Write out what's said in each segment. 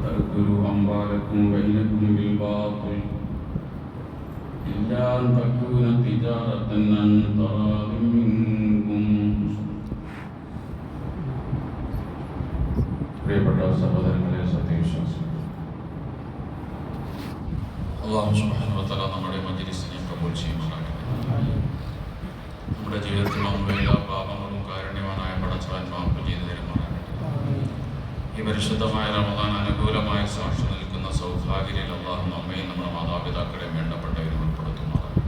تأكلوا أموالكم بينكم بالباطل إلا أن تكون تجارة عن تراض منكم. പ്രിയപ്പെട്ട സഹോദരങ്ങളെ, സത്യവിശ്വാസം, അല്ലാഹു സുബ്ഹാനഹു വ തആല നമ്മുടെ മജ്‌ലിസിനെ കബൂൽ ചെയ്യുമാറാകട്ടെ. നമ്മുടെ ജീവിതത്തിലുള്ള എല്ലാ പാപങ്ങളും കാരുണ്യവാനായ പടച്ചവൻ മാപ്പ് ചെയ്തു തരുമാറാകട്ടെ. ഈ പരിശുദ്ധമായ റമദാൻ അനുകൂലമായ സാക്ഷി നിൽക്കുന്ന സൗഭാഗ്യത്തിൽ അല്ലാഹു നമ്മയും നമ്മുടെ മാതാപിതാക്കളെയും വേണ്ടപ്പെട്ടവരും ഉൾപ്പെടുത്തുമാറാകട്ടെ.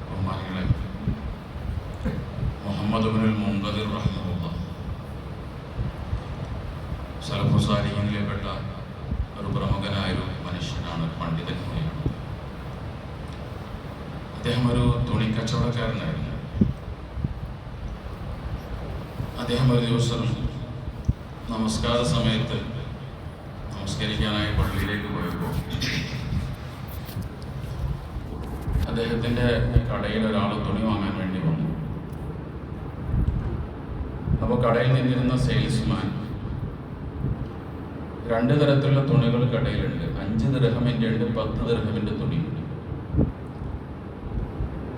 ബഹുമാനികളെ, മുഹമ്മദ് ഇബ്നുൽ മുൻകദിർ റഹിമഹുല്ലാഹ് സലഫു സാലിഹീങ്ങളിൽപ്പെട്ട ഒരു പ്രമുഖനായൊരു മനുഷ്യനാണ്, ഒരു പണ്ഡിതൻ കൂടിയാണ്. അദ്ദേഹം ഒരു തുണിക്കച്ചവടക്കാരനായിരുന്നു. അദ്ദേഹം ഒരു ദിവസം നമസ്കാര സമയത്ത് നമസ്കരിക്കാനായി പള്ളിയിലേക്ക് പോയപ്പോൾ അദ്ദേഹത്തിൻ്റെ കടയിൽ ഒരാൾ തുണി വാങ്ങാൻ വേണ്ടി വന്നു. അപ്പോൾ കടയിൽ നിന്നിരുന്ന സെയിൽസ്മാൻ 2 തരത്തിലുള്ള തുണികൾ കടയിലുണ്ട്. 5 ദിർഹമിൻ്റെ ഉണ്ട്, 10 ദിർഹമിൻ്റെ തുണിയുണ്ട്.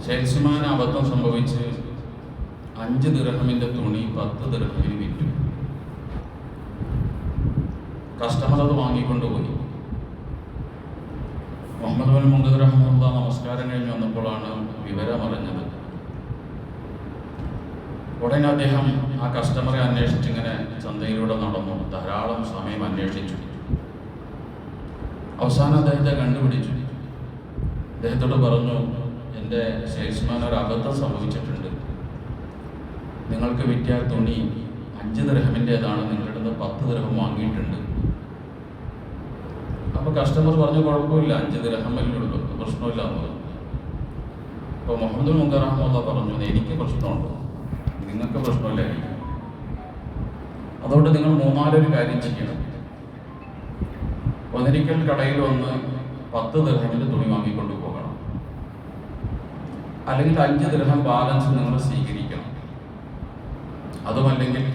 സെയിൽസ്മാൻ അബദ്ധം സംഭവിച്ച് 5 ദിർഹമിൻ്റെ തുണി 10 ദിർഹമിന് വിറ്റു. കസ്റ്റമർ അത് വാങ്ങിക്കൊണ്ടുപോയി. മുഹമ്മദ് ഇബ്നുൽ മുൻകദിർ റഹിമഹുല്ലാഹ് നമസ്കാരം കഴിഞ്ഞ് വന്നപ്പോഴാണ് വിവരം അറിഞ്ഞത്. ഉടനെ അദ്ദേഹം ആ കസ്റ്റമറെ അന്വേഷിച്ച് ഇങ്ങനെ ചന്തയിലൂടെ നടന്നു. ധാരാളം സമയം അന്വേഷിച്ചു. അവസാനം അദ്ദേഹത്തെ കണ്ടുപിടിച്ചു. അദ്ദേഹത്തോട് പറഞ്ഞു, എൻ്റെ സെയിൽസ്മാൻ ഒരു അബദ്ധം സംഭവിച്ചിട്ടുണ്ട്. നിങ്ങൾക്ക് വിറ്റ തുണി 5 ദിർഹമിൻ്റെതാണ്, നിങ്ങളുടെ അടുത്ത് 10 ദിർഹം വാങ്ങിയിട്ടുണ്ട്. അപ്പോൾ കസ്റ്റമർ പറഞ്ഞു, കുഴപ്പമില്ല, 5 ദിർഹമല്ലേ ഉള്ളൂ, പ്രശ്നമില്ല എന്ന് പറഞ്ഞു. അപ്പോൾ മുഹമ്മദ് ഇബ്നുൽ മുൻകദിർ റഹിമഹുല്ലാഹ് പറഞ്ഞു, എനിക്ക് പ്രശ്നമുണ്ട്, നിങ്ങൾക്ക് പ്രശ്നമില്ലായിരിക്കും. അതുകൊണ്ട് നിങ്ങൾ 3-4 കാര്യം ചെയ്യണം. ഒന്നിരിക്കൽ കടയിൽ വന്ന് 10 ദിർഹമിൻ്റെ തുണി വാങ്ങിക്കൊണ്ട് പോകണം. അല്ലെങ്കിൽ 5 ദിർഹം ബാലൻസ് നിങ്ങൾ സ്വീകരിക്കണം. അതുമല്ലെങ്കിൽ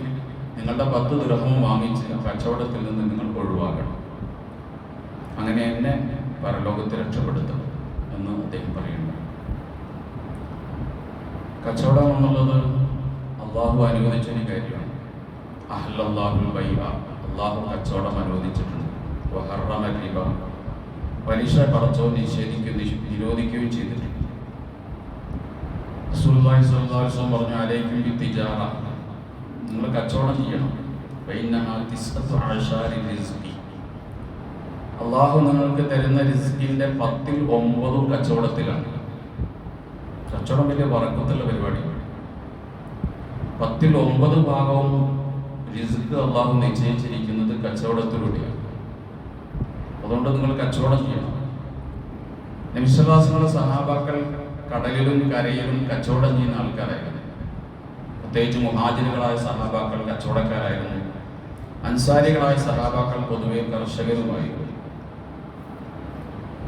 നിങ്ങളുടെ 10 ദിർഹം വാങ്ങിച്ച് കച്ചവടത്തിൽ നിന്ന് നിങ്ങൾ ഒഴിവാക്കണം. അങ്ങനെ എന്നെ പരലോകത്ത് രക്ഷപ്പെടുത്തണം എന്ന് അദ്ദേഹം പറയുന്നു. കച്ചവടം എന്നുള്ളത് അള്ളാഹു അനുവദിച്ചൊരു കാര്യമാണ്. അഹ്ലല്ലാഹുൽ ബൈഅ, അള്ളാഹു കച്ചവടം അനുവദിച്ചിട്ടുണ്ട്. വഹറമ റിബ, പലിശ പടച്ചവൻ നിരോധിക്കുകയും ചെയ്തിട്ടുണ്ട്. റസൂലുള്ളാഹി സ്വല്ലല്ലാഹു അലൈഹി വസല്ലം പറഞ്ഞു, അലൈക്കും ബിത്തിജാറ, നിങ്ങൾ കച്ചവടം ചെയ്യണം. ഫഇന്നഹാ തിസ്അതു അശാരി റിസ്ഖി, അള്ളാഹു നിങ്ങൾക്ക് തരുന്ന റിസ്കിന്റെ 10ൽ 9 കച്ചവടത്തിലാണ്. കച്ചവടം വലിയ ബറക്കത്തുള്ള പരിപാടിയാണ്. 10ൽ 9 ഭാഗവും റിസ്ക് അള്ളാഹു നിശ്ചയിച്ചിരിക്കുന്നത് കച്ചവടത്തിലൂടെയാണ്. അതുകൊണ്ട് നിങ്ങൾ കച്ചവടം ചെയ്യണം. നബി സല്ലല്ലാഹു അലൈഹി വസല്ലം സഹാബാക്കൾ കടലിലും കരയിലും കച്ചവടം ചെയ്യുന്ന ആൾക്കാരായിരുന്നു. പ്രത്യേകിച്ച് മുഹാജിറുകളായ സഹാബാക്കൾ കച്ചവടക്കാരായിരുന്നു. അൻസാരികളായ സഹാബാക്കൾ പൊതുവെ കർഷകരുമായിരുന്നു.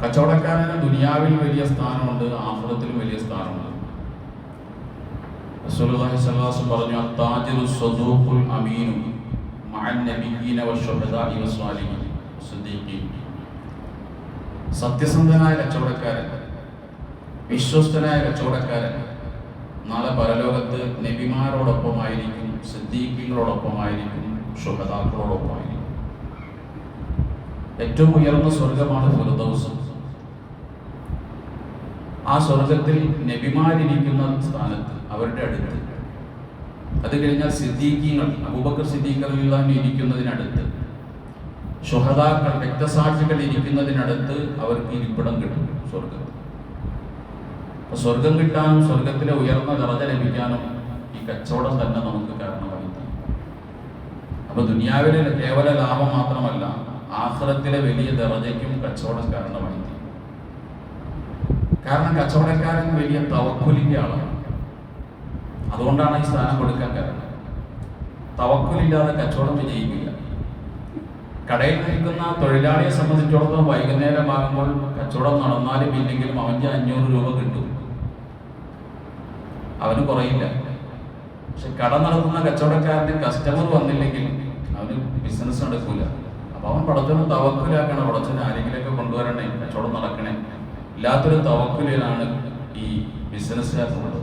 കച്ചവടക്കാരന് ദുനിയാവിൽ വലിയ സ്ഥാനമുണ്ട്, ആഖിറത്തിലും വലിയ സ്ഥാനമുണ്ട്. റസൂലുള്ളാഹി സ്വല്ലല്ലാഹു അലൈഹി വസല്ലം പറഞ്ഞു, അത്താജിറു സ്വദൂഖുൽ അമീനു മഅൻ നബിയ്യീന വശുഹദാഇ വസ്വാലിഹീൻ സിദ്ദീഖീൻ, സത്യസന്ധനായ കച്ചവടക്കാരൻ, വിശ്വസ്തനായ കച്ചവടക്കാരൻ നാളെ പരലോകത്ത് നബിമാരോടൊപ്പമായിരിക്കും, സിദ്ദീഖീങ്ങളോടൊപ്പമായിരിക്കും, ശുഹദാക്കളോടൊപ്പമായിരിക്കും. ഏറ്റവും ഉയർന്ന സ്വർഗമാണ് ഫിർദൗസ്. ആ സ്വർഗത്തിൽ നബിമാരിരിക്കുന്ന സ്ഥാനത്ത്, അവരുടെ അടുത്ത്. അത് കഴിഞ്ഞാൽ സിദ്ദീഖീങ്ങൾ, അബൂബക്കർ സിദ്ദീഖ് റളിയല്ലാഹു അൻഹു ഇരിക്കുന്നതിനടുത്ത്, ശുഹദാക്കൾ, രക്തസാക്ഷികൾ ഇരിക്കുന്നതിനടുത്ത് അവർക്ക് ഇരിപ്പിടം കിട്ടും സ്വർഗം. അപ്പൊ സ്വർഗം കിട്ടാനും സ്വർഗത്തിലെ ഉയർന്ന ദറജ ലഭിക്കാനും ഈ കച്ചവടം തന്നെ നമുക്ക് കാരണമായി. അപ്പൊ ദുനിയാവിലെ കേവല ലാഭം മാത്രമല്ല, ആഖിറത്തിലെ വലിയ ദറജയ്ക്കും കച്ചവടം കാരണമായി. കാരണം കച്ചവടക്കാരൻ വലിയ തവക്കുലിന്റെ ആളാണ്. അതുകൊണ്ടാണ് ഈ സ്ഥാനം കൊടുക്കാൻ കാരണം. തവക്കുലില്ലാതെ കച്ചവടം വിജയിക്കില്ല. കടയിൽ നിൽക്കുന്ന തൊഴിലാളിയെ സംബന്ധിച്ചിടത്തോളം വൈകുന്നേരമാകുമ്പോൾ കച്ചവടം നടന്നാലും ഇല്ലെങ്കിലും അവൻ്റെ 500 രൂപ കിട്ടും, അവന് കുറയില്ല. പക്ഷെ കട നടത്തുന്ന കച്ചവടക്കാരന് കസ്റ്റമർ വന്നില്ലെങ്കിൽ അവന് ബിസിനസ് നടക്കൂല. അപ്പൊ അവൻ പടച്ചോനെ തവക്കുലാക്കണം, പടച്ചോനെ ആരെങ്കിലൊക്കെ കൊണ്ടുവരണേ, കച്ചവടം നടക്കണേ. ഇല്ലാത്തൊരു തവക്കുലിലാണ് ഈ ബിസിനസ്സുകാർക്കുള്ളത്.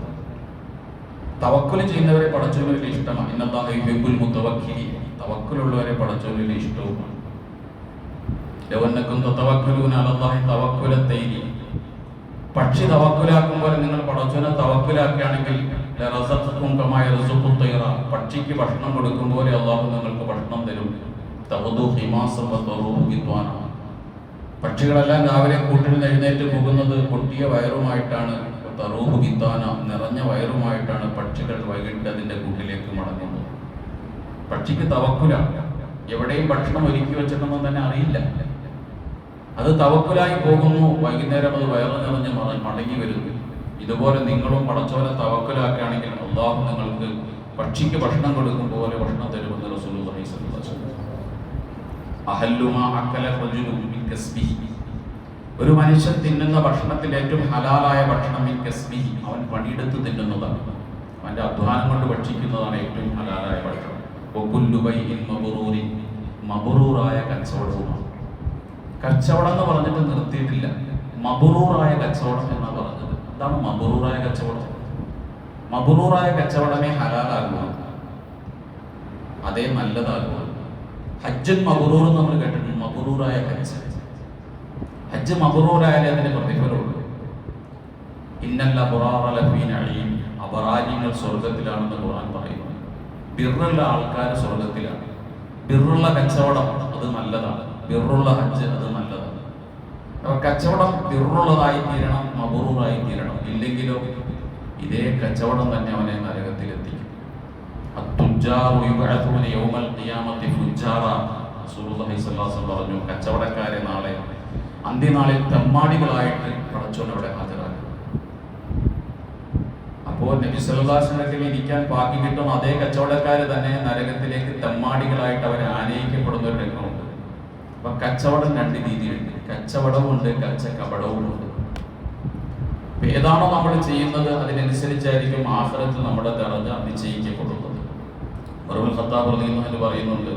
തവക്കുൽ ചെയ്യുന്നവരെ പടച്ചോന് വലിയ ഇഷ്ടമാണ്. ഇന്നല്ലാഹു യുഹിബ്ബുൽ മുതവക്കിലീൻ, തവക്കുലുള്ളവരെ പടച്ചോന് വലിയ ഇഷ്ടവുമാണ്. ലവന്നക്കും തതവക്കലൂന അലല്ലാഹി തവക്കുലത്തൈനി, പക്ഷി തവക്കുലാക്കും പോലെ നിങ്ങൾ പടച്ചോനെ തവക്കുലാക്കുകയാണെങ്കിൽ ലറസഖക്കും കമാ യർസുഖു തൈറ, പക്ഷിക്ക് ഭക്ഷണം കൊടുക്കും പോലെ അല്ലാഹു നിങ്ങൾക്ക് ഭക്ഷണം തരും. തഖദു ഹിമാസൻ വതറൂഹു ഗിദ്വാന, പക്ഷികളെല്ലാം രാവിലെ കൂട്ടിൽ നിന്ന് എഴുന്നേറ്റ് പോകുന്നത് പൊട്ടിയ വയറുമായിട്ടാണ്. തറൂഹു ഗിദ്വാന, നിറഞ്ഞ വയറുമായിട്ടാണ് പക്ഷികൾ വൈകിട്ട് അതിന്റെ കൂട്ടിലേക്ക് മടങ്ങുന്നത്. പക്ഷിക്ക് തവക്കുലാണ്, എവിടെയും ഭക്ഷണം ഒരുക്കി വെച്ചിട്ടൊന്നും തന്നെ അറിയില്ല. അത് തവക്കുലായി പോകുന്നു, വൈകുന്നേരം അത് വയറ് നിറഞ്ഞ് മടങ്ങി വരുന്നു. ഇതുപോലെ നിങ്ങളും പടച്ചോനെ തവക്കുലാക്കുകയാണെങ്കിൽ അല്ലാഹു നിങ്ങൾക്ക് പക്ഷിക്ക് ഭക്ഷണം കൊടുക്കും പോലെ ഭക്ഷണം തരുമെന്ന് റസൂലുള്ളാഹി സ്വല്ലല്ലാഹു അലൈഹി വസല്ലം. അഹല്ലുമാ അക്കല റജുലു മിൻ കസ്ബിഹി, ഒരു മനുഷ്യൻ തിന്നുന്ന ഭക്ഷണത്തിൽ ഏറ്റവും ഹലാലായ ഭക്ഷണം മിൻ കസ്ബിഹി, അവൻ പണിയെടുത്ത് തിന്നുന്നതാണ്, അവന്റെ അധ്വാനം കൊണ്ട് ഭക്ഷിക്കുന്നതാണ് ഏറ്റവും ഹലാലായ ഭക്ഷണം. വകുല്ലു ബൈഇൻ മബ്റൂരിൻ, മബ്റൂറായ കച്ചവടവുമാണ്. കച്ചവടം എന്ന് പറഞ്ഞിട്ട് നിർത്തിയിട്ടില്ല, മബ്റൂറായ കച്ചവടം എന്നാ പറഞ്ഞത്. എന്താണ് മബ്റൂറായ കച്ചവടം? മബ്റൂറായ കച്ചവടമേ ഹലാലാകുക, അതേ നല്ലതാകുക. ഹജ്ജുൻ മബ്റൂർ നമ്മൾ കേട്ടിട്ടുണ്ട്, മബ്റൂറായ ഹജ്ജ്. ഹജ്ജ് മബ്റൂറായാലേ അതിന് പ്രതിഫലമുള്ളൂ. ഇന്നൽ അബ്റാറ ലഫീ നഈം, അബ്റാരികൾ സ്വർഗ്ഗത്തിലാണെന്ന് ഖുർആൻ പറയുന്നു. ബിർറുള്ള ആൾക്കാർ സ്വർഗ്ഗത്തിലാണ്. ബിർറുള്ള കച്ചവടം അത് നല്ലതാണ്, ബിർറുള്ള ഹജ്ജ് അത് നല്ലതാണ്. അപ്പോൾ കച്ചവടം ബിർറുള്ളതായി തീരണം, മബ്റൂറായി തീരണം. ഇല്ലെങ്കിലോ ഇതേ കച്ചവടം തന്നെ അവനെ നരകത്തിലെത്തിക്കും. അത്തുജാറു യുബഅഥൂന യൗമൽ ഖിയാമത്തി ഫുജ്ജാറ, റസൂലുള്ളാഹി സ്വല്ലല്ലാഹു അലൈഹി വസല്ലം പറഞ്ഞു, കച്ചവടക്കാരെ നാളെ അന്ത്യനാളിൽ തെമ്മാടികളായിട്ട് പടച്ചോൻ അവിടെ ഹാജരാക്കും. അപ്പോൾ നബി സല്ലല്ലാഹു അലൈഹി വസല്ലം ഇരിക്കാൻ ബാക്കി കിട്ടുന്ന അതേ കച്ചവടക്കാർ തന്നെ നരകത്തിലേക്ക് തെമ്മാടികളായിട്ട് അവരെ ആനയിക്കപ്പെടുന്ന ഒരു രംഗമുണ്ട്. അപ്പൊ കച്ചവടം രണ്ട് രീതിയിലുണ്ട്, കച്ചവടവുമുണ്ട്, കച്ചക്കപടവുമുണ്ട്. ഏതാണോ നമ്മൾ ചെയ്യുന്നത് അതിനനുസരിച്ചായിരിക്കും ആഖിറത്തിൽ നമ്മുടെ ദറജ നിശ്ചയിക്കപ്പെടുന്നത്. ഉമർ ഖത്താബ് റളിയല്ലാഹു അൻഹു പറയുന്നുണ്ട്,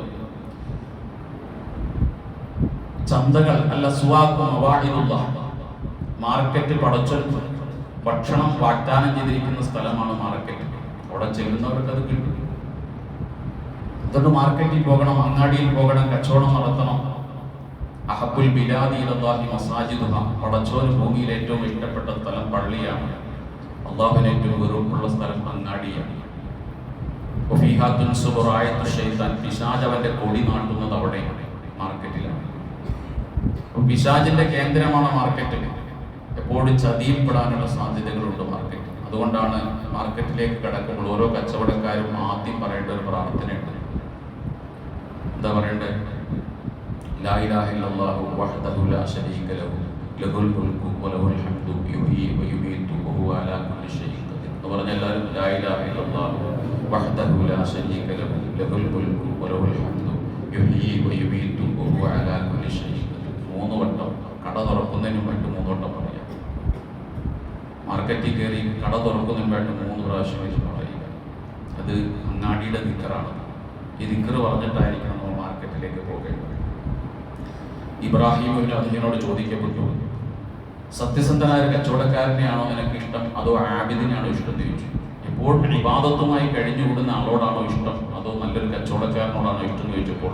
ചന്തകൾ അല്ല സുവാഖു മവാഇദുല്ലാഹ്, മാർക്കറ്റ് പടച്ചോൻ ഭക്ഷണം വാഗ്ദാനം ചെയ്തിരിക്കുന്ന സ്ഥലമാണ് മാർക്കറ്റ്. അവിടെ ചെല്ലുന്നവർക്ക് അത് കിട്ടും. അതുകൊണ്ട് മാർക്കറ്റിൽ പോകണം, അങ്ങാടിയിൽ പോകണം, കച്ചവടം നടത്തണം. അഹബ്ബുൽ ബിലാദി ഇലല്ലാഹി മസാജിദുഹ, പടച്ചോന് ഭൂമിയിൽ ഏറ്റവും ഇഷ്ടപ്പെട്ട സ്ഥലം പള്ളിയാണ്, അല്ലാഹുവിന് ഏറ്റവും വെറുപ്പുള്ള സ്ഥലം അങ്ങാടിയാണ്. വഫീഹാ തുൻസബു റായത്തു ശൈത്താൻ, പിശാച് അവന്റെ കൊടി നാട്ടുന്നത് അവിടെയാണ്, മാർക്കറ്റിലാണ്. പിശാചിന്റെ കേന്ദ്രമാണ് മാർക്കറ്റ്. എപ്പോഴും ചതിയിൽപ്പെടാനുള്ള സാധ്യതകളുണ്ട് മാർക്കറ്റ്. അതുകൊണ്ടാണ് മാർക്കറ്റിലേക്ക് കിടക്കുമ്പോൾ ഓരോ കച്ചവടക്കാരും ആദ്യം പറയേണ്ട ഒരു പ്രാർത്ഥനയുണ്ട്. എന്താ പറയണ്ടേ? ലാ ഇലാഹ ഇല്ലല്ലാഹു വഹ്ദഹു ലാ ശരീക ലഹു ലഹുൽ മുൽക്കു വലഹുൽ ഹംദു യുഹ്യി വയുമീതു വഹുവ അലാ കുല്ലി ഷൈഇൻ ഖദീർ. എന്ന് പറഞ്ഞാൽ എല്ലാവരും ലാ ഇലാഹ ഇല്ലല്ലാഹു വഹ്ദഹു ലാ ശരീക ലഹു ലഹുൽ മുൽക്കു വലഹുൽ ഹംദു യുഹ്യി വയുമീതു വഹുവ അലാ കുല്ലി ഷൈഇൻ ഖദീർ. 3 വട്ടം കട തുറക്കുന്നതിന് മുമ്പായിട്ട് 3 വട്ടം പറയാം. മാർക്കറ്റിൽ കയറി കട തുറക്കുന്നതിന് മുമ്പായിട്ട് 3 പ്രാവശ്യം വെച്ച് പറയുക. അത് അങ്ങാടിയുടെ ദിക്റാണ്. ഈ ദിക്ർ പറഞ്ഞിട്ടായിരിക്കണം നമ്മൾ മാർക്കറ്റിലേക്ക് പോകേണ്ടത്. ഇബ്രാഹിം അദ്ദേഹത്തിനോട് ചോദിക്കപ്പെട്ടു, സത്യസന്ധനായ കച്ചവടക്കാരനെയാണോ നിനക്ക് ഇഷ്ടം, അതോ ആബിദിനെയാണോ ഇഷ്ടം എന്ന് ചോദിച്ചു. എപ്പോഴും ഇബാദത്തുമായി കഴിഞ്ഞുകൂടുന്ന ആളോടാണോ ഇഷ്ടം, അതോ നല്ലൊരു കച്ചവടക്കാരനോടാണോ ഇഷ്ടം എന്ന് ചോദിച്ചപ്പോൾ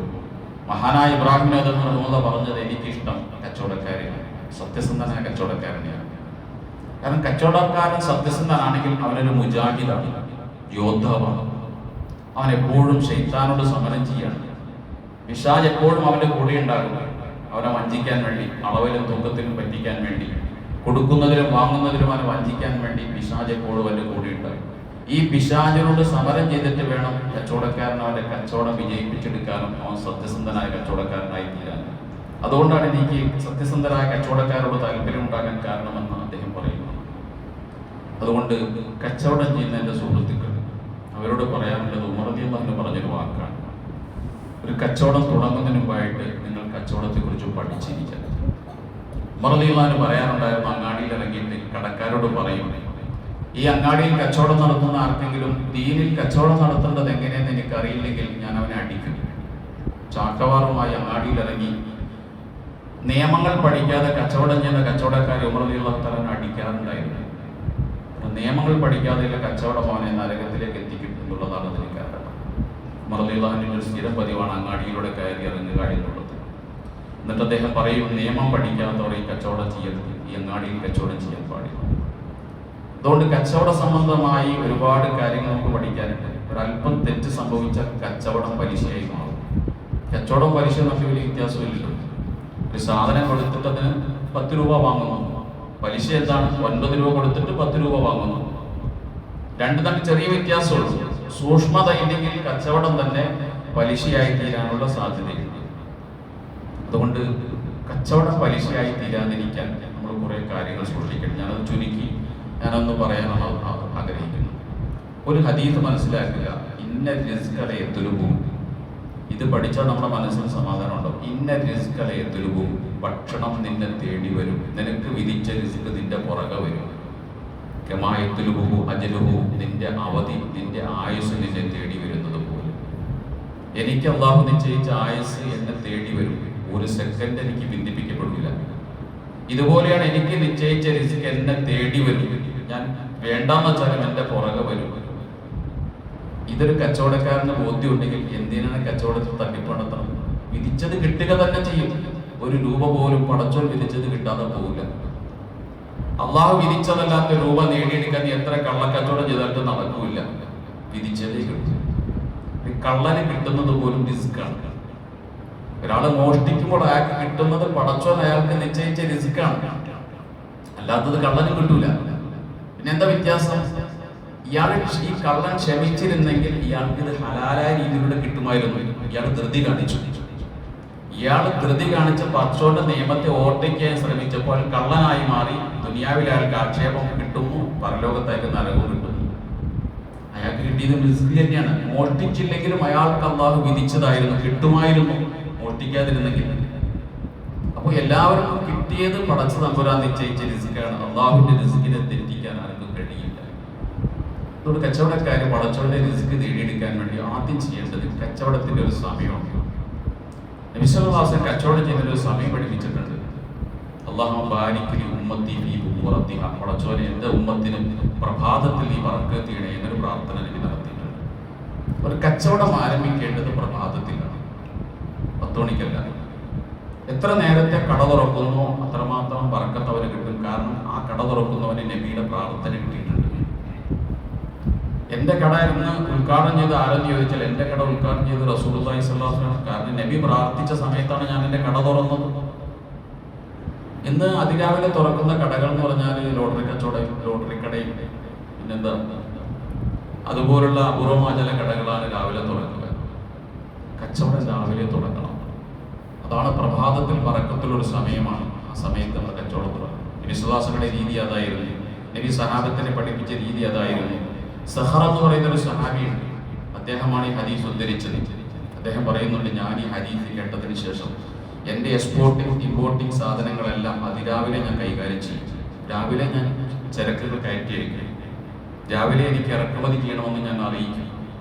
മഹാനായ ഇബ്രാഹിം അദ്ദേഹം പറഞ്ഞത്, എനിക്കിഷ്ടം കച്ചവടക്കാരെയാണ്, സത്യസന്ധനായ കച്ചവടക്കാരനെയാണ്. കാരണം കച്ചവടക്കാരൻ സത്യസന്ധനാണെങ്കിൽ അവനൊരു മുജാഹിദാണ്, യോദ്ധാവാണ്. അവൻ എപ്പോഴും ശൈത്താനോട് സമരം ചെയ്യാണ്. പിശാച് എപ്പോഴും അവന്റെ കൂടെ ഉണ്ടാകും, അവനെ വഞ്ചിക്കാൻ വേണ്ടി, അളവിലും തൂക്കത്തിലും പറ്റിക്കാൻ വേണ്ടി, കൊടുക്കുന്നതിലും വാങ്ങുന്നതിലും അവനെ വഞ്ചിക്കാൻ വേണ്ടി പിശാച് എപ്പോഴും അവന്റെ കൂടെ ഉണ്ടാകും. ഈ പിശാചിനോട് സമരം ചെയ്തിട്ട് വേണം കച്ചവടക്കാരൻ അവന്റെ കച്ചവടം വിജയിപ്പിച്ചെടുക്കാനും അവൻ സത്യസന്ധനായ കച്ചവടക്കാരനായി തീരാനും. അതുകൊണ്ടാണ് എനിക്ക് സത്യസന്ധനായ കച്ചവടക്കാരോട് താല്പര്യം ഉണ്ടാകാൻ കാരണമെന്ന് അദ്ദേഹം പറയുന്നു. അതുകൊണ്ട് കച്ചവടം ചെയ്യുന്ന എൻ്റെ സുഹൃത്തുക്കൾ, അവരോട് പറയാനുള്ളത് ഉമർ റളിയല്ലാഹു അൻഹു പറഞ്ഞൊരു വാക്കാണ്. ഒരു കച്ചവടം തുടങ്ങുന്നതിന് മുമ്പായിട്ട് നിങ്ങൾ കച്ചവടത്തെക്കുറിച്ച് പഠിച്ചിരിക്കണം. ഉമർ റളിയല്ലാഹു അൻഹു പറയാറുണ്ടായിരുന്നു, അങ്ങാടിയിൽ ഇറങ്ങിയിട്ട് കടക്കാരോട് പറയും, ഈ അങ്ങാടിയിൽ കച്ചവടം നടത്തുന്ന ആർക്കെങ്കിലും ദീനിൽ കച്ചവടം നടത്തേണ്ടത് എങ്ങനെയെന്ന് എനിക്കറിയില്ലെങ്കിൽ ഞാൻ അവനെ അടിക്കും. ചാക്കവാറുമായി അങ്ങാടിയിലിറങ്ങി നിയമങ്ങൾ പഠിക്കാതെ കച്ചവടം ചെയ്യുന്ന കച്ചവടക്കാർ ഉമർ റളിയല്ലാഹു തആല അടിക്കാറുണ്ടായിരുന്നു. നിയമങ്ങൾ പഠിക്കാതെയുള്ള കച്ചവടമാണ് നരകത്തിലേക്ക് എത്തിക്കും എന്നുള്ളതാണ് അതിന് കാരണം. ഉമർ റളിയല്ലാഹു അൻഹുവിന്റെ ഒരു സ്ഥിരം പതിവാണ് അങ്ങാടിയിലൂടെ കയറി ഇറങ്ങുക എന്നുള്ളത്. എന്നിട്ട് അദ്ദേഹം പറയും, നിയമം പഠിക്കാത്തവർ ഈ കച്ചവടം ചെയ്യരുത്, ഈ അങ്ങാടിയിൽ കച്ചവടം ചെയ്യാൻ പാടില്ല. അതുകൊണ്ട് കച്ചവട സംബന്ധമായി ഒരുപാട് കാര്യങ്ങൾ നമുക്ക് പഠിക്കാനുണ്ട്. ഒരല്പം തെറ്റ് സംഭവിച്ചാൽ കച്ചവടം പലിശയായി മാറും. കച്ചവടം പലിശ നമുക്ക് വലിയ വ്യത്യാസമില്ലല്ലോ. ഒരു സാധനം കൊടുത്തിട്ട് അതിന് 10 രൂപ വാങ്ങുന്നു. പലിശ എന്താണ്? 9 രൂപ കൊടുത്തിട്ട് 10 രൂപ വാങ്ങുന്നു. രണ്ട് തമ്മിൽ ചെറിയ വ്യത്യാസമുള്ളൂ. സൂക്ഷ്മത ഇല്ലെങ്കിൽ കച്ചവടം തന്നെ പലിശയായി തീരാനുള്ള സാധ്യതയുണ്ട്. അതുകൊണ്ട് കച്ചവടം പലിശയായി തീരാതിരിക്കാൻ നമ്മൾ കുറേ കാര്യങ്ങൾ സൂക്ഷിക്കണം. ഞാനത് ചുരുക്കി ഞാനൊന്ന് പറയാനാണ് ആഗ്രഹിക്കുന്നത്. ഒരു ഹദീസ് മനസ്സിലാക്കുക, ഇന്ന റിസ്കലെ തുലുബും. ഇത് പഠിച്ചാൽ നമ്മുടെ മനസ്സിന് സമാധാനം ഉണ്ടാവും. ഇന്ന റിസ്കലെ തുലുബും, ഭക്ഷണം നിന്നെ തേടി വരും, നിനക്ക് വിധിച്ച റിസ്ക് നിന്റെ പുറകെ വരും. കമായത്തുലുബു അജലുബു, നിന്റെ അവധി, നിന്റെ ആയുസ് നിന്നെ തേടി വരുന്നത് പോലെ എനിക്ക് അല്ലാഹു നിശ്ചയിച്ച ആയുസ് എന്നെ തേടി വരും. ഒരു സെക്കൻഡ് എനിക്ക് ബന്ധിപ്പിക്കപ്പെടില്ല. ഇതുപോലെയാണ് എനിക്ക് നിശ്ചയിച്ച റിസ്ക് എന്നെ തേടി വരും. ഞാൻ വേണ്ടാന്ന് വെച്ചാലും എൻ്റെ പുറകെ വരും. ഇതൊരു കച്ചവടക്കാരന് ബോധ്യം ഉണ്ടെങ്കിൽ എന്തിനാണ് കച്ചവടത്തിൽ തട്ടിപ്പ് നടത്തണം? വിധിച്ചത് കിട്ടുക തന്നെ ചെയ്യും. 1 രൂപ പോലും പടച്ചോൻ വിധിച്ചത് കിട്ടാതെ പോകില്ല. അള്ളാഹു വിധിച്ചതല്ലാത്ത രൂപ നേടിയെടുക്കാൻ നീ എത്ര കള്ളക്കച്ചവടം ചെയ്തിട്ട് നടക്കൂല. വിധിച്ചതേ കിട്ടും. കള്ളന് കിട്ടുന്നത് പോലും റിസ്ക്കാണ്. ഒരാള് മോഷ്ടിക്കുമ്പോൾ അയാൾക്ക് കിട്ടുന്നത് പടച്ചോൻ അയാൾക്ക് നിശ്ചയിച്ച റിസ്ക്കാണ്. അല്ലാത്തത് കള്ളന് കിട്ടൂല. പിന്നെ എന്താ വ്യത്യാസം? ഇയാൾ ഈ കള്ളൻ ക്ഷമിച്ചിരുന്നെങ്കിൽ ഇയാൾക്ക് ഇത് ഹലാലായ രീതിയിലൂടെ കിട്ടുമായിരുന്നു. ഇയാൾ ധൃതി കാണിച്ചു. ധൃതി കാണിച്ച് പടച്ചോന്റെ നിയമത്തെ ഓവർടേക്കാൻ ശ്രമിച്ചപ്പോൾ കള്ളനായി മാറി. ദുനിയാവിൽ അയാൾക്ക് ആക്ഷേപം കിട്ടുന്നു, പരലോകത്തേക്ക് നരകവും കിട്ടുന്നു. അയാൾക്ക് കിട്ടിയത് റിസ്ക് തന്നെയാണ്. മോഷ്ടിച്ചില്ലെങ്കിലും അയാൾക്ക് അല്ലാഹു വിധിച്ചതായിരുന്നു, കിട്ടുമായിരുന്നു മോഷ്ടിക്കാതിരുന്നെങ്കിൽ. അപ്പോൾ എല്ലാവർക്കും കിട്ടിയത് പടച്ച തമ്പുരാൻ നിശ്ചയിച്ച റിസ്ക്കാണ്. അല്ലാഹുവിന്റെ റിസ്കിനെ തെറ്റിക്കാൻ ആർക്കും കഴിയില്ല. അതുകൊണ്ട് കച്ചവടക്കാർ പടച്ചോന്റെ റിസ്ക് നേടിയെടുക്കാൻ വേണ്ടി ആദ്യം ചെയ്യേണ്ടത് കച്ചവടത്തിന്റെ ഒരു സമയമാണ്. നബി സല്ലല്ലാഹു അലൈഹി വസല്ലം കച്ചവടം ചെയ്യുന്ന ഒരു സമയം പഠിപ്പിച്ചിട്ടുണ്ട്. അല്ലാഹു ബാരിക് ലി ഉമ്മത്തി ഫീ ബുഖറത്തിഹ, പടച്ചോനെ എൻ്റെ ഉമ്മത്തിന് പ്രഭാതത്തിൽ നീ ബർക്കത്ത് ചെയ്യണേ എന്നൊരു പ്രാർത്ഥന നബി നടത്തിയിട്ടുണ്ട്. ഒരു കച്ചവടം ആരംഭിക്കേണ്ടത് പ്രഭാതത്തിലാണ്, 10 മണിക്കല്ല. എത്ര നേരത്തെ കട തുറക്കുന്നു അത്രമാത്രം ബർക്കത്ത് അവന് കിട്ടും. കാരണം ആ കട തുറക്കുന്നവന് നബിയുടെ പ്രാർത്ഥന കിട്ടിയിട്ടുണ്ട്. എൻ്റെ കട ഇന്ന് ഉദ്ഘാടനം ചെയ്ത് ആരെന്ന് ചോദിച്ചാൽ എൻ്റെ കട ഉദ്ഘാടനം ചെയ്ത് റസൂലുള്ളാഹി സ്വല്ലല്ലാഹു അലൈഹി വസല്ലം. കാരണം നബി പ്രാർത്ഥിച്ച സമയത്താണ് ഞാൻ എൻ്റെ കട തുറന്നത്. ഇന്ന് അതിരാവിലെ തുറക്കുന്ന കടകൾ എന്ന് പറഞ്ഞാൽ ലോട്ടറി കച്ചവടം, ലോട്ടറി കടയും പിന്നെന്താ അതുപോലുള്ള അപൂർവമായ ചില കടകളാണ് രാവിലെ തുറക്കുക. കച്ചവടം രാവിലെ തുടങ്ങണം. അതാണ് പ്രഭാതത്തിൽ ബർക്കത്തുള്ളൊരു സമയമാണ്. ആ സമയത്ത് നമ്മൾ കച്ചവടം തുടങ്ങും. നബി സ്വല്ലല്ലാഹു അലൈഹി വസല്ലം രീതി അതായിരുന്നു. നബി സഹാബത്തിനെ പഠിപ്പിച്ച രീതി അതായിരുന്നു. സഹറ എന്ന് പറയുന്ന ഒരു സഹാബിയുണ്ട്. അദ്ദേഹമാണ് ഈ ഹദീസ് ഉദ്ധരിച്ചത്. അദ്ദേഹം പറയുന്നുണ്ട്, ഞാൻ ഈ ഹദീസ് കേട്ടതിന് ശേഷം എൻ്റെ എക്സ്പോർട്ടിംഗ് ഇമ്പോർട്ടിംഗ് സാധനങ്ങളെല്ലാം അതിരാവിലെ ഞാൻ കൈകാര്യം ചെയ്യും. രാവിലെ ഞാൻ ചരക്കുകൾ കയറ്റിയിരിക്കും. രാവിലെ എനിക്ക് ഇറക്കുമതി ചെയ്യണമെന്ന് ഞാൻ അറിയിക്കും.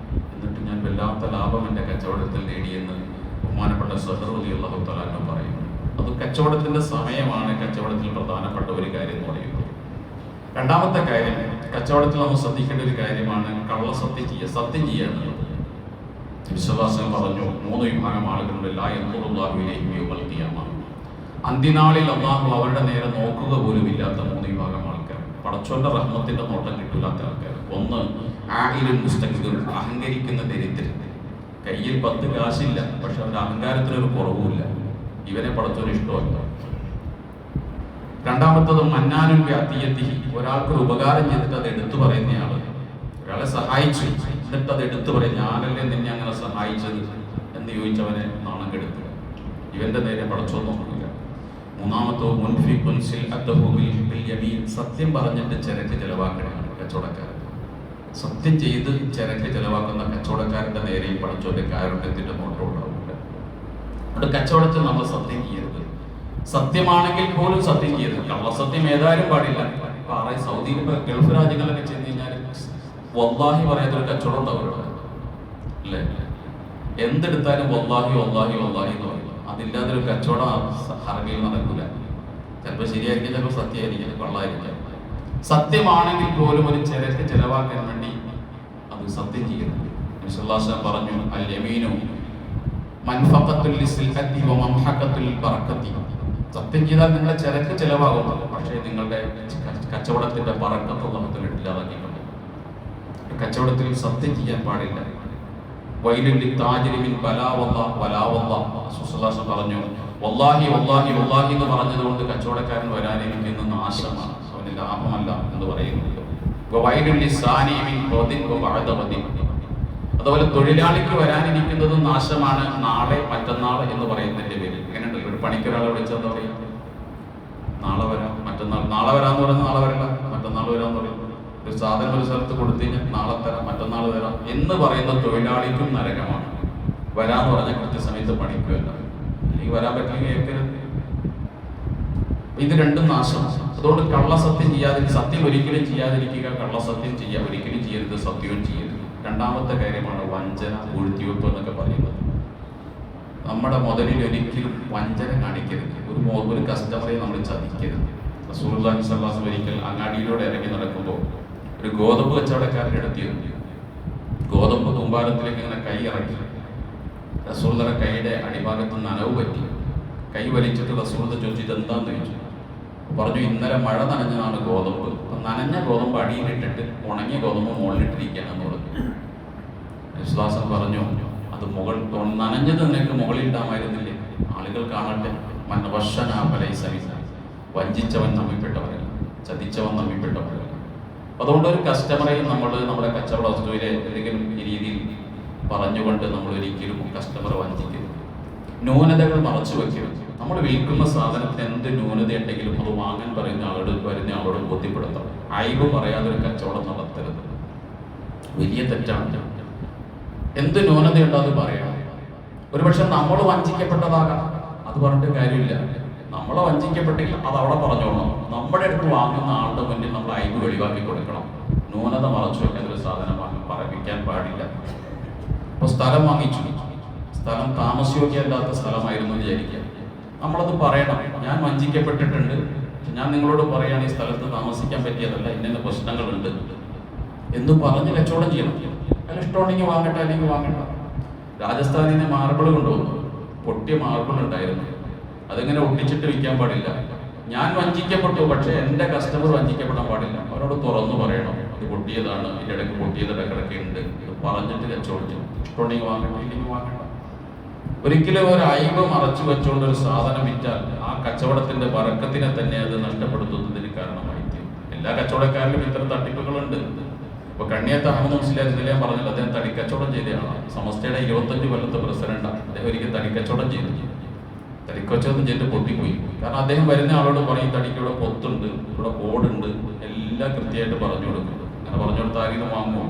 എന്നിട്ട് ഞാൻ വല്ലാത്ത ലാഭം എൻ്റെ കച്ചവടത്തിൽ നേടിയെന്ന് ബഹുമാനപ്പെട്ട സഹർ റളിയല്ലാഹു തആല അൻഹു പറയുന്നു. അത് കച്ചവടത്തിൻ്റെ സമയമാണ്. കച്ചവടത്തിൽ പ്രധാനപ്പെട്ട ഒരു കാര്യം എന്ന് പറയുന്നത്. രണ്ടാമത്തെ കാര്യം, കച്ചവടത്തിൽ നമ്മൾ ശ്രദ്ധിക്കേണ്ട ഒരു കാര്യമാണ് കള്ളസത്യം ചെയ്യുക. സത്യം ചെയ്യുക എന്നുള്ളത് വിശ്വാസം പറഞ്ഞു, 3 വിഭാഗം ആളുകളുണ്ട്. ലാ യൻദുറുല്ലാഹു ഇലൈഹിം യൗമൽ ഖിയാമ, അന്ത്യനാളിൽ അല്ലാഹു അവരുടെ നേരെ നോക്കുക പോലും ഇല്ലാത്ത 3 വിഭാഗം ആൾക്കാർ. പടച്ചോന്റെ റഹ്മത്തിന്റെ നോട്ടം കിട്ടില്ലാത്ത ആൾക്കാർ. ഒന്ന് ആഇലുൻ മുസ്തക്ബിർ, അഹങ്കരിക്കുന്ന ദരിദ്രൻ. കയ്യിൽ 10 കാശില്ല, പക്ഷെ അവന്റെ അഹങ്കാരത്തിനൊരു കുറവുമില്ല. ഇവനെ പടച്ചോന് ഇഷ്ടമല്ല. രണ്ടാമത്തത് മന്നാനുൻ ബിഅതിയതിഹി, ഒരാൾക്കൊരു ഉപകാരം ചെയ്തിട്ട് അത് എടുത്തു പറയുന്നയാള്. ഒരാളെ സഹായിച്ചു എന്നിട്ട് അത് എടുത്തു പറയും, ഞാനല്ലേ നിന്നെ അങ്ങനെ സഹായിച്ചത് എന്ന് ചോദിച്ചവനെ നാണം കെടുത്തുക. ഇവന്റെ നേരെ പടച്ചോ നോക്കില്ല. മൂന്നാമത്തോ മുൻഫിഖുൻ സിൽഅതഹു ബിൽ യമീൻ, സത്യം പറഞ്ഞിട്ട് ചരക്ക് ചെലവാക്കണമാണ് കച്ചവടക്കാരൻ. സത്യം ചെയ്ത് ചരക്ക് ചെലവാക്കുന്ന കച്ചവടക്കാരന്റെ നേരെയും പടച്ചോന്റെ കാരുണ്യത്തിന്റെ നോട്ടം ഉണ്ടാവില്ല. അതുകൊണ്ട് കച്ചവടത്തിൽ നമ്മൾ സത്യം ചെയ്യരുത്. സത്യമാണെങ്കിൽ പോലും സത്യം ചെയ്യരുത്. കള്ളസത്യം ഏതായാലും പാടില്ല. സൗദിയിൽ ഗൾഫ് രാജ്യങ്ങളിലൊക്കെ ചെന്ന് കഴിഞ്ഞാൽ വല്ലാഹി പറയാത്തൊരു കച്ചവടം ഉണ്ടാവും അല്ലേ? എന്തെടുത്താലും വല്ലാഹി വല്ലാഹി വല്ലാഹി എന്ന് പറയും. അതില്ലാതെ ഒരു കച്ചവടം ഹറമിയിൽ നടക്കില്ല. ചിലപ്പോൾ ശരിയായിരിക്കും, ചിലപ്പോൾ സത്യമായിരിക്കും, കൊള്ളായിരിക്കും. സത്യമാണെങ്കിൽ പോലും ഒരു ചിലർക്ക് ചിലവാക്കാൻ വേണ്ടി അത് സത്യം ചെയ്യുന്നു. റസൂലുള്ളാഹി പറഞ്ഞു, അൽ യമീനു മൻഫഖത്തുൽ ലിസ്ഇൽഅത്തി വ മംഹഖത്തുൽ ബറക്കത്തി. സത്യം ചെയ്താൽ നിങ്ങളുടെ ചിലക്ക് ചിലവാകും, പക്ഷേ നിങ്ങളുടെ കച്ചവടത്തിന്റെ ബറക്കത്ത് നമുക്ക് ഇല്ലാതാക്കിയിട്ടുണ്ട്. കച്ചവടത്തിൽ സത്യം ചെയ്യാൻ പാടില്ല. വൈലുൽ ലിത്താജിരി മിൻ ബലാവല്ലാഹ് വലാവല്ലാഹ്. റസൂലുള്ളാഹി പറഞ്ഞു, വല്ലാഹി വല്ലാഹി വല്ലാഹി എന്ന് പറഞ്ഞതുകൊണ്ട് കച്ചവടക്കാരൻ വരാനിരിക്കുന്ന നാശമാണ്, അവന് ലാഭമല്ല എന്ന് പറയുന്നുണ്ട്. വൈലുൽ ലിസാനി മിൻ ഖദിൻ വ ബഅദ ഖദിൻ. അതുപോലെ തൊഴിലാളിക്ക് വരാനിരിക്കുന്നത് നാശമാണ്, നാളെ മറ്റന്നാൾ എന്ന് പറയുന്നതിന്റെ പേരിൽ. എങ്ങനെയുണ്ട് ഒരു പണിക്കൊരാളെ വിളിച്ചാൽ എന്താ പറയുക? നാളെ വരാം, മറ്റന്നാൾ. നാളെ വരാമെന്ന് പറയുന്നത് നാളെ വരില്ല, മറ്റന്നാൾ വരാമെന്ന് പറയും. ഒരു സാധനം ഒരു സ്ഥലത്ത് കൊടുത്തു കഴിഞ്ഞാൽ നാളെ തരാം, മറ്റന്നാൾ തരാം എന്ന് പറയുന്ന തൊഴിലാളിക്കും നരകമാണ്. വരാന്ന് പറഞ്ഞാൽ കൃത്യസമയത്ത് പണിക്കുമല്ല, അല്ലെങ്കിൽ വരാൻ പറ്റില്ലെങ്കിൽ ഏൽക്കരുത്. ഇത് രണ്ടും നാശമാണ്. അതുകൊണ്ട് കള്ളസത്യം സത്യം ഒരിക്കലും ചെയ്യാതിരിക്കുക, കള്ളസത്യം ഒരിക്കലും ചെയ്യരുത്, സത്യവും ചെയ്യരുത്. രണ്ടാമത്തെ കാര്യമാണ് വഞ്ചന, പൂഴ്ത്തിവെപ്പ് എന്നൊക്കെ പറയുന്നത്. നമ്മുടെ മുതലിൽ ഒരിക്കലും വഞ്ചന കാണിക്കരുത്. ഒരു കസ്റ്റമറെ നമ്മൾ ചതിക്കരുത്. റസൂലുള്ളാഹി സ്വല്ലല്ലാഹു അലൈഹി വസല്ലം ഒരിക്കൽ അങ്ങാടിയിലൂടെ ഇറങ്ങി നടക്കുമ്പോൾ ഒരു ഗോതമ്പ് കച്ചവടക്കാരൻ്റെ അടുത്ത് ഗോതമ്പ് കൂമ്പാരത്തിലേക്ക് ഇങ്ങനെ കൈ ഇറക്കി. റസൂലുള്ളാഹിയുടെ കൈയുടെ അടിഭാഗത്ത് നനവ് പറ്റി. കൈ വലിച്ചിട്ട് റസൂലുള്ളാഹി ചോദിച്ചു, ഇതെന്താന്ന് ചോദിച്ചു. പറഞ്ഞു, ഇന്നലെ മഴ നനഞ്ഞതാണ് ഗോതമ്പ്. നനഞ്ഞ ഗോതമ്പ് അടിയിലിട്ടിട്ട് ഉണങ്ങിയ ഗോതമ്പ് മുകളിലിട്ടിരിക്കുകയാണെന്ന് പറഞ്ഞു. വിശ്വാസം പറഞ്ഞു, അത് നനഞ്ഞത് നിനക്ക് മുകളിൽ ഇടാമായിരുന്നില്ലേ? ആളുകൾ കാണട്ടെ. വഞ്ചിച്ചവൻ നമ്മിപ്പെട്ടവരല്ല, ചതിച്ചവൻ നമ്മിപ്പെട്ടവരല്ല. അതുകൊണ്ട് ഒരു കസ്റ്റമറെയും നമ്മുടെ കച്ചവട വസ്തുവിലെ ഏതെങ്കിലും രീതിയിൽ പറഞ്ഞുകൊണ്ട് നമ്മൾ ഒരിക്കലും കസ്റ്റമറെ വഞ്ചിക്കരുത്. ന്യൂനതകൾ മറച്ചു വയ്ക്കരുത്. നമ്മൾ വിൽക്കുന്ന സാധനത്തിന് എന്ത് ന്യൂനത ഉണ്ടെങ്കിലും അത് വാങ്ങാൻ വരുന്ന ആളോട് ബോധ്യപ്പെടുത്തണം. അയവ് പറയാതെ ഒരു കച്ചവടം നടത്തരുത്. വലിയ തെറ്റാണ്. എന്ത് ന്യൂനതയുണ്ടോ അത് പറയണം. ഒരുപക്ഷെ നമ്മൾ വഞ്ചിക്കപ്പെട്ടതാകാം, അത് പറഞ്ഞിട്ട് കാര്യമില്ല. നമ്മളെ വഞ്ചിക്കപ്പെട്ടെങ്കിൽ അത് അവിടെ പറഞ്ഞോളണം. നമ്മുടെ അടുത്ത് വാങ്ങുന്ന ആളുടെ മുന്നിൽ നമ്മൾ അയവ് ഒഴിവാക്കി കൊടുക്കണം. ന്യൂനത മറച്ചു വെക്കാൻ ഒരു സാധനം പറയിക്കാൻ പാടില്ല. അപ്പോൾ സ്ഥലം വാങ്ങിച്ചു, സ്ഥലം താമസയോഗ്യമല്ലാത്ത സ്ഥലമായിരുന്നു വിചാരിക്കുക. നമ്മളത് പറയണം, ഞാൻ വഞ്ചിക്കപ്പെട്ടിട്ടുണ്ട്, ഞാൻ നിങ്ങളോട് പറയുകയാണ് ഈ സ്ഥലത്ത് താമസിക്കാൻ പറ്റിയതല്ല, ഇന്ന പ്രശ്നങ്ങളുണ്ട് എന്ന് പറഞ്ഞ് കച്ചവടം ചെയ്യണം. അല്ല ഇഷ്ടമുണ്ടെങ്കിൽ വാങ്ങട്ടെ, അല്ലെങ്കിൽ വാങ്ങണ്ട. രാജസ്ഥാനിൽ നിന്ന് മാർബിൾ കൊണ്ടുവന്നു, പൊട്ടിയ മാർബിൾ ഉണ്ടായിരുന്നു. അതിങ്ങനെ ഒട്ടിച്ചിട്ട് വിൽക്കാൻ പാടില്ല. ഞാൻ വഞ്ചിക്കപ്പെട്ടു, പക്ഷേ എൻ്റെ കസ്റ്റമർ വഞ്ചിക്കപ്പെടാൻ പാടില്ല. അവരോട് തുറന്നു പറയണം, ഇത് പൊട്ടിയതാണ്, ഇതിൻ്റെ ഇടയ്ക്ക് പൊട്ടിയത് ഇടയ്ക്കിടയ്ക്ക് ഉണ്ട്, ഇത് പറഞ്ഞിട്ട് കച്ചവടം ചെയ്യണം. ഇഷ്ടമുണ്ടെങ്കിൽ വാങ്ങട്ടെ, ഇല്ലെങ്കിൽ വാങ്ങണ്ട. ഒരിക്കലും ഒരു അയവ് മറച്ചു വെച്ചുകൊണ്ട് ഒരു സാധനം വിറ്റാൽ ആ കച്ചവടത്തിന്റെ ബറക്കത്തിനെ തന്നെ അത് നഷ്ടപ്പെടുത്തുന്നതിന് കാരണമായി തീരും. എല്ലാ കച്ചവടക്കാരിലും ഇത്തരം തട്ടിപ്പുകളുണ്ട്. ഇപ്പൊ കണ്ണിയത്ത് അഹമ്മദ് മുസ്ലിയാർ ഇന്നലെ ഞാൻ പറഞ്ഞില്ല, അദ്ദേഹം തടിക്കച്ചവടം ചെയ്തതാണ്. സമസ്തയുടെ 25 കൊല്ലത്തെ പ്രസിഡന്റാണ്. അദ്ദേഹം ഒരിക്കൽ തടിക്കച്ചവടം ചെയ്തു. തടിക്കച്ചവടം ചെയ്തിട്ട് പൊട്ടിപ്പോയി. കാരണം അദ്ദേഹം വരുന്ന ആളോട് പറയും, തടിക്ക് ഇവിടെ പൊത്തുണ്ട്, ഇവിടെ കോടുണ്ട്, എല്ലാം കൃത്യമായിട്ട് പറഞ്ഞു കൊടുക്കും. അങ്ങനെ പറഞ്ഞു കൊടുത്ത് ആരെങ്കിലും വാങ്ങുമോ?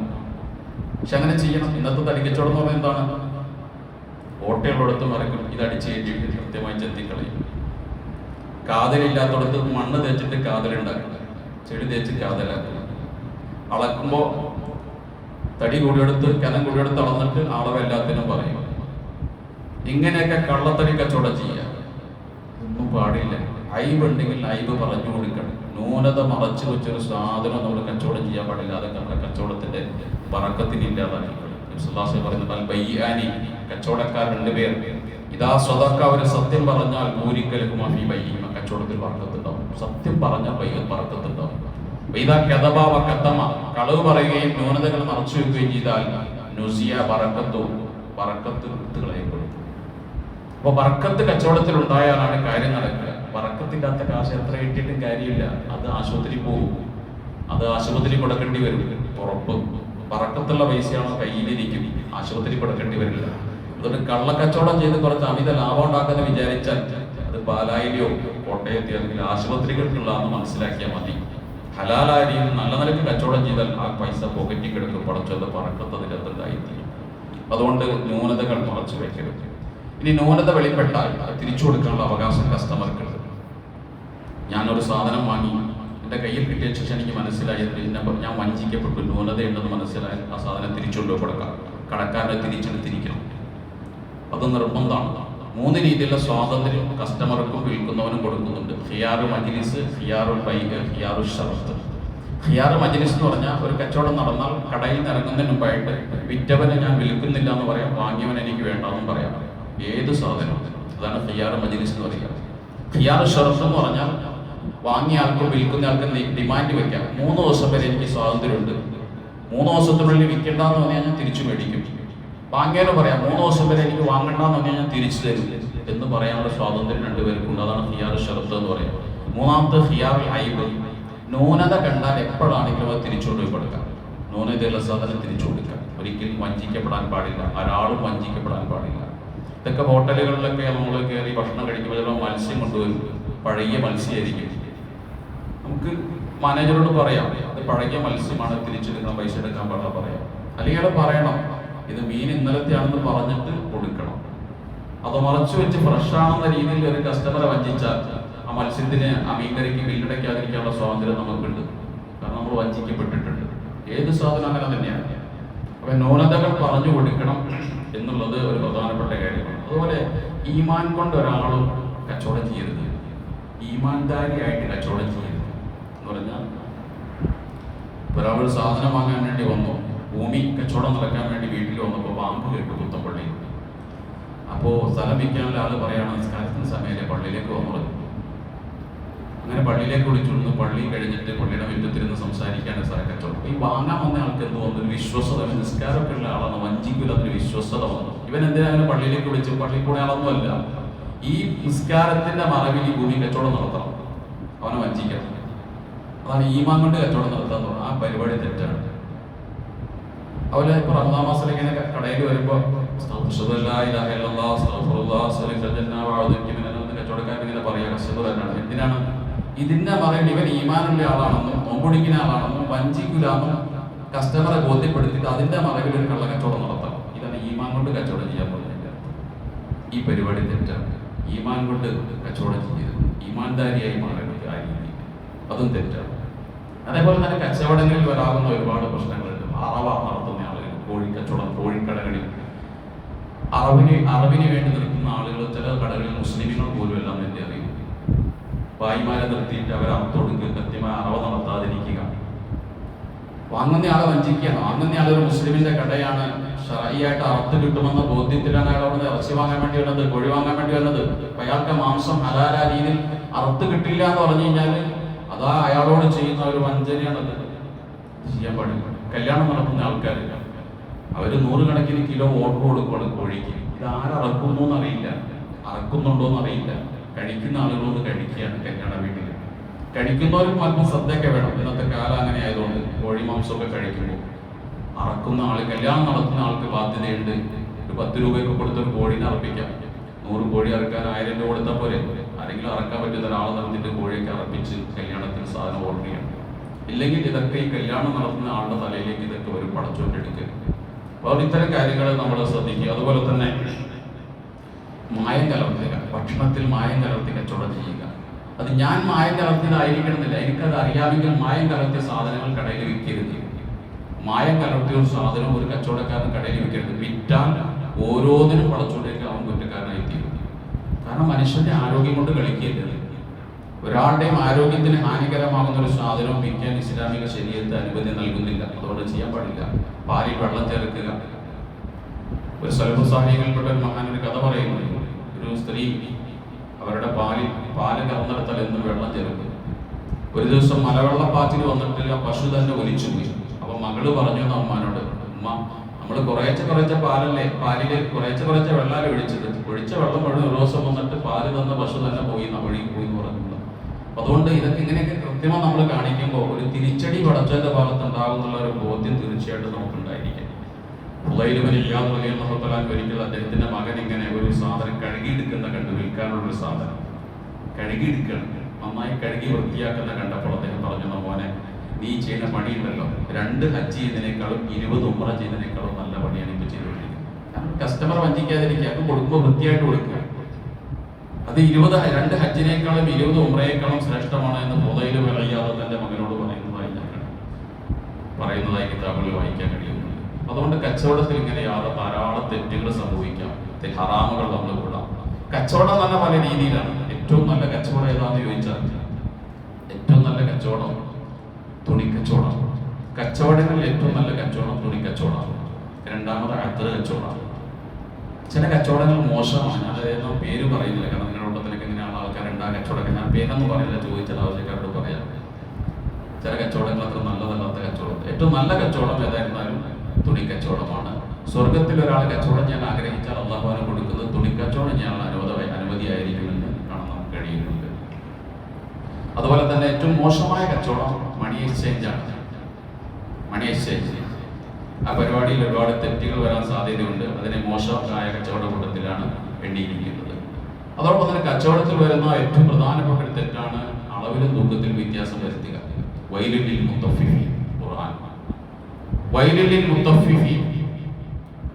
പക്ഷെ അങ്ങനെ ചെയ്യണം. ഇന്നത്തെ തടിക്കച്ചവടം എന്ന് പറയുന്നത് എന്താണ്? ഓട്ടയുള്ളിടത്ത് മറക്കും, ഇത് അടിച്ച് കയറ്റിയിട്ട് കൃത്യമായി ചെത്തിക്കളയും. കാതലില്ലാത്തടത്ത് മണ്ണ് തേച്ചിട്ട് കാതലുണ്ടാക്കുക, ചെടി തേച്ച് കാതലാക്കുക. അളക്കുമ്പോൾ തടി കൂടിയെടുത്ത് കനം കൂടിയെടുത്ത് അളന്നിട്ട് അളവ് എല്ലാത്തിനും പറയും. ഇങ്ങനെയൊക്കെ കള്ളത്തടി കച്ചവടം ചെയ്യുക ഒന്നും പാടില്ല. അയവുണ്ടെങ്കിൽ അയവ് പറഞ്ഞു കൊടുക്കണം. ന്യൂനത മറച്ചു വെച്ചൊരു സാധനം നമ്മൾ കച്ചവടം ചെയ്യാൻ പാടില്ല. അതൊക്കെ നമ്മുടെ കച്ചവടത്തിന്റെ ബറക്കത്തിന് ഇല്ലാതാക്കി. പറയുന്നത് ബയ്യാനി, കച്ചവടക്കാർ 2 പേർ. ഇതാ സ്വതക്ക, ഒരു സത്യം പറഞ്ഞാൽ ഭൂരിക്കലും കച്ചവടത്തിൽ ബറക്കത്തുണ്ടാവും. സത്യം പറഞ്ഞാൽ ബറക്കത്തുണ്ടാവും. ഇതാ കഥബാവ കത്തമ, കളവ് പറയുകയും ന്യൂനതകൾ മറച്ചു വെക്കുകയും ചെയ്താൽ നുസിയ ബറക്കത്ത് കളയപ്പെടും. അപ്പൊ ബറക്കത്ത് കച്ചവടത്തിൽ ഉണ്ടായാലാണ് കാര്യം നടക്കുക. ബറക്കത്തില്ലാത്ത കാശ് എത്ര കിട്ടിയിട്ടും കാര്യമില്ല. അത് ആശുപത്രി പോകും, അത് ആശുപത്രി കൊടുക്കേണ്ടി വരും. ഉറപ്പ്. ബറക്കത്തുള്ള പൈസയാണോ കയ്യിലിരിക്കും, ആശുപത്രി കൊടുക്കേണ്ടി വരില്ല. അതുകൊണ്ട് കള്ളക്കച്ചവടം ചെയ്ത് കുറച്ച് അമിത ലാഭം ഉണ്ടാക്കുന്ന വിചാരിച്ചാൽ അത് പാലായിലെയോ കോട്ടയത്തെയോ അല്ലെങ്കിൽ ആശുപത്രികൾക്കുള്ളതെന്ന് മനസ്സിലാക്കിയാൽ മതി. ഹലാലായ രീതിയിൽ നല്ല നിലക്ക് കച്ചവടം ചെയ്താൽ ആ പൈസ പോക്കറ്റിൽ കിടക്കും. പടച്ചത് പറക്കത്തതിലെത്തുണ്ടായിത്തീരും. അതുകൊണ്ട് ന്യൂനതകൾ മറച്ചു വയ്ക്കരുത്. ഇനി ന്യൂനത വെളിപ്പെട്ടാൽ അത് തിരിച്ചു കൊടുക്കാനുള്ള അവകാശം കസ്റ്റമർക്കുണ്ട്. ഞാനൊരു സാധനം വാങ്ങി, എൻ്റെ കയ്യിൽ കിട്ടിയ ശേഷം എനിക്ക് മനസ്സിലായത് ഞാൻ വഞ്ചിക്കപ്പെട്ടു, ന്യൂനതയുണ്ടെന്ന് മനസ്സിലായാൽ ആ സാധനം തിരിച്ചുകൊണ്ട് കൊടുക്കാം. കടക്കാരനെ തിരിച്ചെടുത്തിരിക്കണം. അത് നിർബന്ധമാണ്. 3 രീതിയിലുള്ള സ്വാതന്ത്ര്യം കസ്റ്റമർക്കും വിൽക്കുന്നവനും കൊടുക്കുന്നുണ്ട്. ഖിയാറു മജ്ലിസ്, ഖിയാറു ബൈഅ്, ഖിയാറു ഷർത്ത്. ഖിയാറു മജ്ലിസ് എന്ന് പറഞ്ഞാൽ ഒരു കച്ചവടം നടന്നാൽ കടയിൽ നിന്ന് ഇറങ്ങുന്നതിന് മുമ്പായിട്ട് വിറ്റവനെ ഞാൻ വിൽക്കുന്നില്ല എന്ന് പറയാം, വാങ്ങിയവൻ എനിക്ക് വേണ്ടെന്നും പറയാം. ഏത് സാധനം, അതാണ് ഖിയാറു മജ്ലിസ് എന്ന് പറയുക. ഖിയാറു ഷർത്ത് എന്ന് പറഞ്ഞാൽ വാങ്ങിയ ആൾക്കും വിൽക്കുന്ന ആൾക്കും ഡിമാൻഡ് വെക്കാം. 3 ദിവസം വരെ എനിക്ക് സ്വാതന്ത്ര്യമുണ്ട്, 3 ദിവസത്തിനുള്ളിൽ വിൽക്കേണ്ടെന്ന് പറഞ്ഞാൽ ഞാൻ തിരിച്ചു മേടിക്കും. വാങ്ങിയാലും പറയാം 3 ദിവസം വരെ എനിക്ക് വാങ്ങണ്ടെന്ന് പറഞ്ഞാൽ ഞാൻ തിരിച്ചു തരും എന്ന് പറയാനുള്ള സ്വാതന്ത്ര്യം രണ്ടുപേർക്കുണ്ട്. അതാണ് ഖിയാറു ഷർത്ത് എന്ന് പറയുക. 3ാമത്തെ ഖിയാറുൽ ഐബ്. ന്യൂനത കണ്ടാൽ എപ്പോഴാണെങ്കിലും അത് തിരിച്ചുകൊണ്ട് പോയി കൊടുക്കാം. ന്യൂനതയുള്ള സാധനം തിരിച്ചു കൊടുക്കാം. ഒരിക്കലും വഞ്ചിക്കപ്പെടാൻ പാടില്ല, ഒരാളും വഞ്ചിക്കപ്പെടാൻ പാടില്ല. ഇതൊക്കെ ഹോട്ടലുകളിലൊക്കെ നമ്മൾ കയറി ഭക്ഷണം കഴിക്കുമ്പോൾ ചിലപ്പോൾ മത്സ്യം കൊണ്ടുവരും, പഴകിയ മത്സ്യമായിരിക്കും. നമുക്ക് മാനേജറോട് പറയാം അത് പഴകിയ മത്സ്യമാണ്, തിരിച്ചെടുക്കണം, പൈസ എടുക്കാൻ പാടില്ല പറയാം. അല്ലെങ്കിൽ അത് പറയണം ഇത് മീൻ ഇന്നലത്തെയാണെന്ന് പറഞ്ഞിട്ട് കൊടുക്കണം. അത് മറച്ചു വെച്ച് ഫ്രഷാണെന്ന രീതിയിൽ ഒരു കസ്റ്റമറെ വഞ്ചിച്ചാൽ ആ മത്സ്യത്തിന് ആ മീൻകറിക്ക് ബില്ലടയ്ക്കാതിരിക്കാനുള്ള സ്വാതന്ത്ര്യം നമുക്കുണ്ട്. കാരണം നമ്മൾ വഞ്ചിക്കപ്പെട്ടിട്ടുണ്ട്. ഏത് സാധനം അങ്ങനെ തന്നെയാണ്. അപ്പൊ ന്യൂനതകൾ പറഞ്ഞു കൊടുക്കണം എന്നുള്ളത് ഒരു പ്രധാനപ്പെട്ട കാര്യമാണ്. അതുപോലെ ഈമാൻ കൊണ്ട് ഒരാളും കച്ചവടം ചെയ്യരുത്. ഈമാൻദാരിയായിട്ട് കച്ചവടം ചെയ്യരുത് എന്ന് പറഞ്ഞാൽ ഒരാൾ സാധനം വാങ്ങാൻ വേണ്ടി വന്നു, ഭൂമി കച്ചവടം നടക്കാൻ വേണ്ടി വീട്ടിൽ വന്നപ്പോൾ ബാങ്ക് കേട്ടു പുത്തമ്പള്ളിയിൽ. അപ്പോൾ സ്ഥലം വിൽക്കാനുള്ള ആൾ പറയാണ് നിസ്കാരത്തിന് സമയത്തെ പള്ളിയിലേക്ക് വന്നത്. അങ്ങനെ പള്ളിയിലേക്ക് വിളിച്ചുകൊണ്ട് പള്ളി കഴിഞ്ഞിട്ട് പള്ളിയുടെ മുറ്റത്തിരുന്ന് സംസാരിക്കാണ് സ്ഥലക്കച്ചവടം. ഈ വാങ്ങാൻ വന്ന ആൾക്ക് എന്ത് വന്നു, ഒരു വിശ്വസത, നിസ്കാരമൊക്കെ ഉള്ള ആളാണ്, വഞ്ചിക്കില്ലാത്തൊരു വിശ്വസത വന്നു. ഇവൻ എന്തിനാണ് പള്ളിയിലേക്ക് വിളിച്ച്, പള്ളി കൂടെ ആളൊന്നുമല്ല, ഈ നിസ്കാരത്തിന്റെ മറവിൽ ഈ ഭൂമി കച്ചവടം നടത്തണം, അവനെ വഞ്ചിക്കണം. അതാണ് ഈമാൻ കൊണ്ട് കച്ചവടം നടത്താൻ തോന്നുന്നത്. ആ പരിപാടി തെറ്റാണ്. അതുപോലെ ഇപ്പൊ റമദാൻ മാസത്തിൽ ഇങ്ങനെ കടയിൽ വരുമ്പോൾ കച്ചവടക്കാരൻ ഇങ്ങനെ പറയാ, കസ്റ്റമറാണ്. എന്തിനാണ്? ഇതിന്റെ മറവിൽ ഇവൻ ഈമാനുള്ള ആളാണെന്നും നോമ്പൊടിക്കുന്ന ആളാണെന്നും വഞ്ചിക്കൂലാന്നും കസ്റ്റമറെ ബോധ്യപ്പെടുത്തിയിട്ട് അതിന്റെ മറവിൽ ഒരു കള്ള കച്ചവടം നടത്താം. ഇതാണ് ഈമാൻ കൊണ്ട് കച്ചവടം ചെയ്യാൻ പറഞ്ഞില്ല. ഈ പരിപാടി തെറ്റാണ്. ഈമാൻ കൊണ്ട് കച്ചവടം ചെയ്യരുത്, ഈമാൻദാരിയായി മാറരുത് ആ രീതി, അതും തെറ്റാണ്. അതേപോലെ തന്നെ കച്ചവടങ്ങളിൽ വരാകുന്ന ഒരുപാട് പ്രശ്നങ്ങളുണ്ട്. അറവ നടത്തുന്ന ആളുകൾ, കോഴിക്കച്ചവടം, കോഴിക്കടകളിൽ അറവിന് വേണ്ടി നിർത്തുന്ന ആളുകൾ ചില കടകളിൽ മുസ്ലിമുകൾ പോലും എല്ലാം എന്റെ അറിയും. ഭായിമാരെ നിർത്തിയിട്ട് അവർ അറുത്തൊടുക്കുക, കൃത്യമായ അറവ നടത്താതിരിക്കുക, വാങ്ങുന്ന ആളെ വഞ്ചിക്കുകയാണ്. വാങ്ങുന്ന ആളൊരു മുസ്ലിമിന്റെ കടയാണ്, ഷറഈയായിട്ട് അറുത്ത് കിട്ടുമെന്ന ബോധ്യത്തിലാണ് അയാൾ അവിടെ ഇറച്ചി വാങ്ങാൻ വേണ്ടി വന്നത്, കോഴി വാങ്ങാൻ വേണ്ടി വന്നത്. അയാൾക്ക് മാംസം ഹലാല രീതിയിൽ അറുത്ത് കിട്ടില്ല എന്ന് പറഞ്ഞു കഴിഞ്ഞാൽ അതാ അയാളോട് ചെയ്യുന്ന ഒരു വഞ്ചനയാണത്. ചെയ്യാൻ പാടില്ല. കല്യാണം നടത്തുന്ന ആൾക്കാർ അവര് 100 കണക്കിന് കിലോ ഓർഡർ കൊടുക്കുകയാണ് കോഴിക്ക്. ഇത് ആരറക്കുന്നു എന്നറിയില്ല, അറക്കുന്നുണ്ടോ എന്നറിയില്ല. കഴിക്കുന്ന ആളുകളോട് കഴിക്കുകയാണ് കല്യാണ വീട്ടിൽ. കഴിക്കുന്നവർക്ക് അല്പം ശ്രദ്ധയൊക്കെ വേണം. ഇന്നത്തെ കാലം അങ്ങനെ ആയതുകൊണ്ട് കോഴി മാംസമൊക്കെ കഴിക്കുമ്പോൾ അറക്കുന്ന ആള്, കല്യാണം നടത്തുന്ന ആൾക്ക് ബാധ്യതയുണ്ട്. ഒരു 10 രൂപയൊക്കെ കൊടുത്തൊരു കോഴീനെ അറപ്പിക്കാം. 100 കോഴി അറക്കാൻ 1000 രൂപ കൊടുത്താൽ പോരെ? ആരെങ്കിലും അറക്കാൻ പറ്റുന്ന ഒരാളെ നടത്തിയിട്ട് കോഴിയൊക്കെ അറപ്പിച്ച് കല്യാണത്തിന് സാധനം ഓർഡർ ചെയ്യണം. ഇല്ലെങ്കിൽ ഇതൊക്കെ ഈ കല്യാണം നടത്തുന്ന ആളുടെ തലയിലേക്ക് ഇതൊക്കെ ഒരു പടച്ചുകൊണ്ടെടുക്കുക. അപ്പോൾ ഇത്തരം കാര്യങ്ങൾ നമ്മൾ ശ്രദ്ധിക്കുക. അതുപോലെ തന്നെ മായം കലർത്തുക, ഭക്ഷണത്തിൽ മായം കലർത്തി കച്ചവടം ചെയ്യുക. അത് ഞാൻ മായം കലർത്തിയതായിരിക്കണമെന്നില്ല, എനിക്കത് അറിയാമെങ്കിൽ മായം കലർത്തിയ സാധനങ്ങൾ കടയിൽ വിൽക്കരുത്. മായം കലർത്തിയ ഒരു സാധനം ഒരു കച്ചവടക്കാരൻ കടയിൽ വിൽക്കരുത്. വിറ്റാൽ ഓരോന്നിനും പടച്ചുകൊണ്ടേക്ക് അവൻ കുറ്റക്കാരനായി തീരും. കാരണം മനുഷ്യന്റെ ആരോഗ്യം കൊണ്ട് കളിക്കരുത്. ഒരാളുടെയും ആരോഗ്യത്തിന് ഹാനികരമാകുന്ന ഒരു സാധനവും വിൽക്കാൻ ഇസ്ലാമിക ശരീഅത്ത് അനുമതി നൽകുന്നില്ല. അതുകൊണ്ട് ചെയ്യാൻ പാടില്ല. പാലിൽ വെള്ളം ചേർക്കുക. ഒരു സലഫു സാലിഹിൽപ്പെട്ട ഒരു മഹാനൊരു കഥ പറയുന്നു. ഒരു സ്ത്രീ അവരുടെ പാല് കറന്നെടുത്താൽ എന്നും വെള്ളം ചേർക്കും. ഒരു ദിവസം മലവെള്ളപ്പാച്ചിൽ വന്നിട്ട് ആ പശു തന്നെ ഒലിച്ചു പോയി. അപ്പൊ മകള് പറഞ്ഞു അമ്മാനോട്, ഉമ്മ നമ്മൾ കുറേശ്ശെ പാലല്ലേ, പാലില് കുറേശ്ശെ വെള്ളാല് ഒഴിച്ച വെള്ളം മുഴുവൻ ഒരു ദിവസം വന്നിട്ട് പാല് തന്ന പശു തന്നെ പോയി, ഒഴുകി പോയി എന്ന് പറഞ്ഞിട്ടുണ്ട്. അതുകൊണ്ട് ഇതൊക്കെ ഇങ്ങനെയൊക്കെ കൃത്യമായി നമ്മൾ കാണിക്കുമ്പോൾ ഒരു തിരിച്ചടി പടച്ചവന്റെ ഭാഗത്ത് ഉണ്ടാകുന്നുള്ള ഒരു ബോധ്യം തീർച്ചയായിട്ടും നമുക്കുണ്ടായിരിക്കും. ഒരിക്കൽ അദ്ദേഹത്തിന്റെ മകൻ ഇങ്ങനെ ഒരു സാധനം കഴുകിയെടുക്കുന്ന കണ്ടു, വിൽക്കാനുള്ളൊരു സാധനം കഴുകിയെടുക്കണം, നന്നായി കഴുകി വൃത്തിയാക്കുന്ന കണ്ടപ്പോൾ അദ്ദേഹം പറഞ്ഞു, മോനെ നീ ചെയ്യുന്ന പണിയുണ്ടല്ലോ, 2 ഹജ്ജ് ചെയ്യുന്നതിനേക്കാളും 20 ഉംറ ചെയ്യുന്നതിനേക്കാളും നല്ല പണിയാണ് ഇപ്പൊ ചെയ്തുകൊണ്ടിരിക്കുന്നത്. കസ്റ്റമർ വഞ്ചിക്കാതിരിക്കുക, അത് കൊടുക്കുമ്പോൾ വൃത്തിയായിട്ട് കൊടുക്കുക. അത് 2 ഹജ്ജിനേക്കാളും 20 ഉംറയേക്കാളും ശ്രേഷ്ഠമാണ് എന്ന് ഫുളൈൽ വഴിയാതെ തന്റെ മകനോട് പറയുന്നതായി കിതാബുകളിൽ വായിക്കാൻ കഴിയുന്നുണ്ട്. അതുകൊണ്ട് കച്ചവടത്തിൽ ഇങ്ങനെ ധാരാളം തെറ്റുകൾ സംഭവിക്കാം. ഹറാമുകൾ നമ്മൾ കൂടാം. കച്ചവടം തന്നെ പല രീതിയിലാണ്. ഏറ്റവും നല്ല കച്ചവടം ഏതാണെന്ന് ചോദിച്ചാൽ ഏറ്റവും നല്ല കച്ചവടം തുണിക്കച്ചവടം. കച്ചവടങ്ങളിൽ ഏറ്റവും നല്ല കച്ചവടം തുണിക്കച്ചവടമാണ്. രണ്ടാമത് അത്തറ് കച്ചവടമാണ്. ചില കച്ചവടങ്ങൾ മോശമാണ്. അതായത് പേര് പറയുന്നില്ല, കാരണം നിങ്ങളുടെ കൂട്ടത്തിലേക്ക് ഇങ്ങനെയാണ് ആൾക്കാരുണ്ടാ കച്ചവടമൊക്കെ. ഞാൻ പേരൊന്നും പറയുന്നില്ല, ചോദിച്ചാൽ ആവശ്യക്കാരോട് പറയാം. ചില കച്ചവടങ്ങൾ അത്ര നല്ലതല്ലാത്ത കച്ചവടം. ഏറ്റവും നല്ല കച്ചവടം ഏതായിരുന്നാലും തുണിക്കച്ചവടമാണ്. സ്വർഗത്തിൽ ഒരാൾ കച്ചവടം ചെയ്യാൻ ആഗ്രഹിച്ചാൽ അള്ളാഹുവിനെ കൊടുക്കുന്നത് തുണിക്കച്ചവടം ചെയ്യാൻ അനുമതിയായിരിക്കുമെന്ന് കാണാൻ നമുക്ക് കഴിയുന്നുണ്ട്. അതുപോലെ തന്നെ ഏറ്റവും മോശമായ കച്ചവടം മണി എക്സ്ചേഞ്ച് ആണ്. മണി എക്സ്ചേഞ്ച് ആ പരിപാടിയിൽ ഒരുപാട് തെറ്റുകൾ വരാൻ സാധ്യതയുണ്ട്. അതിനെ മോശമായ കച്ചവട കൂട്ടത്തിലാണ് എണ്ണിയിരിക്കുന്നത്. അതോടൊപ്പം തന്നെ കച്ചവടത്തിൽ വരുന്ന ഏറ്റവും പ്രധാനപ്പെട്ട ഒരു തെറ്റാണ് അളവിലും തൂക്കത്തിലും വ്യത്യാസം വരുത്തുക. വൈലുലിൽ മുത്തഫിഫീൻ. ഖുർആൻ വൈലുലിൽ മുത്തഫിഫീൻ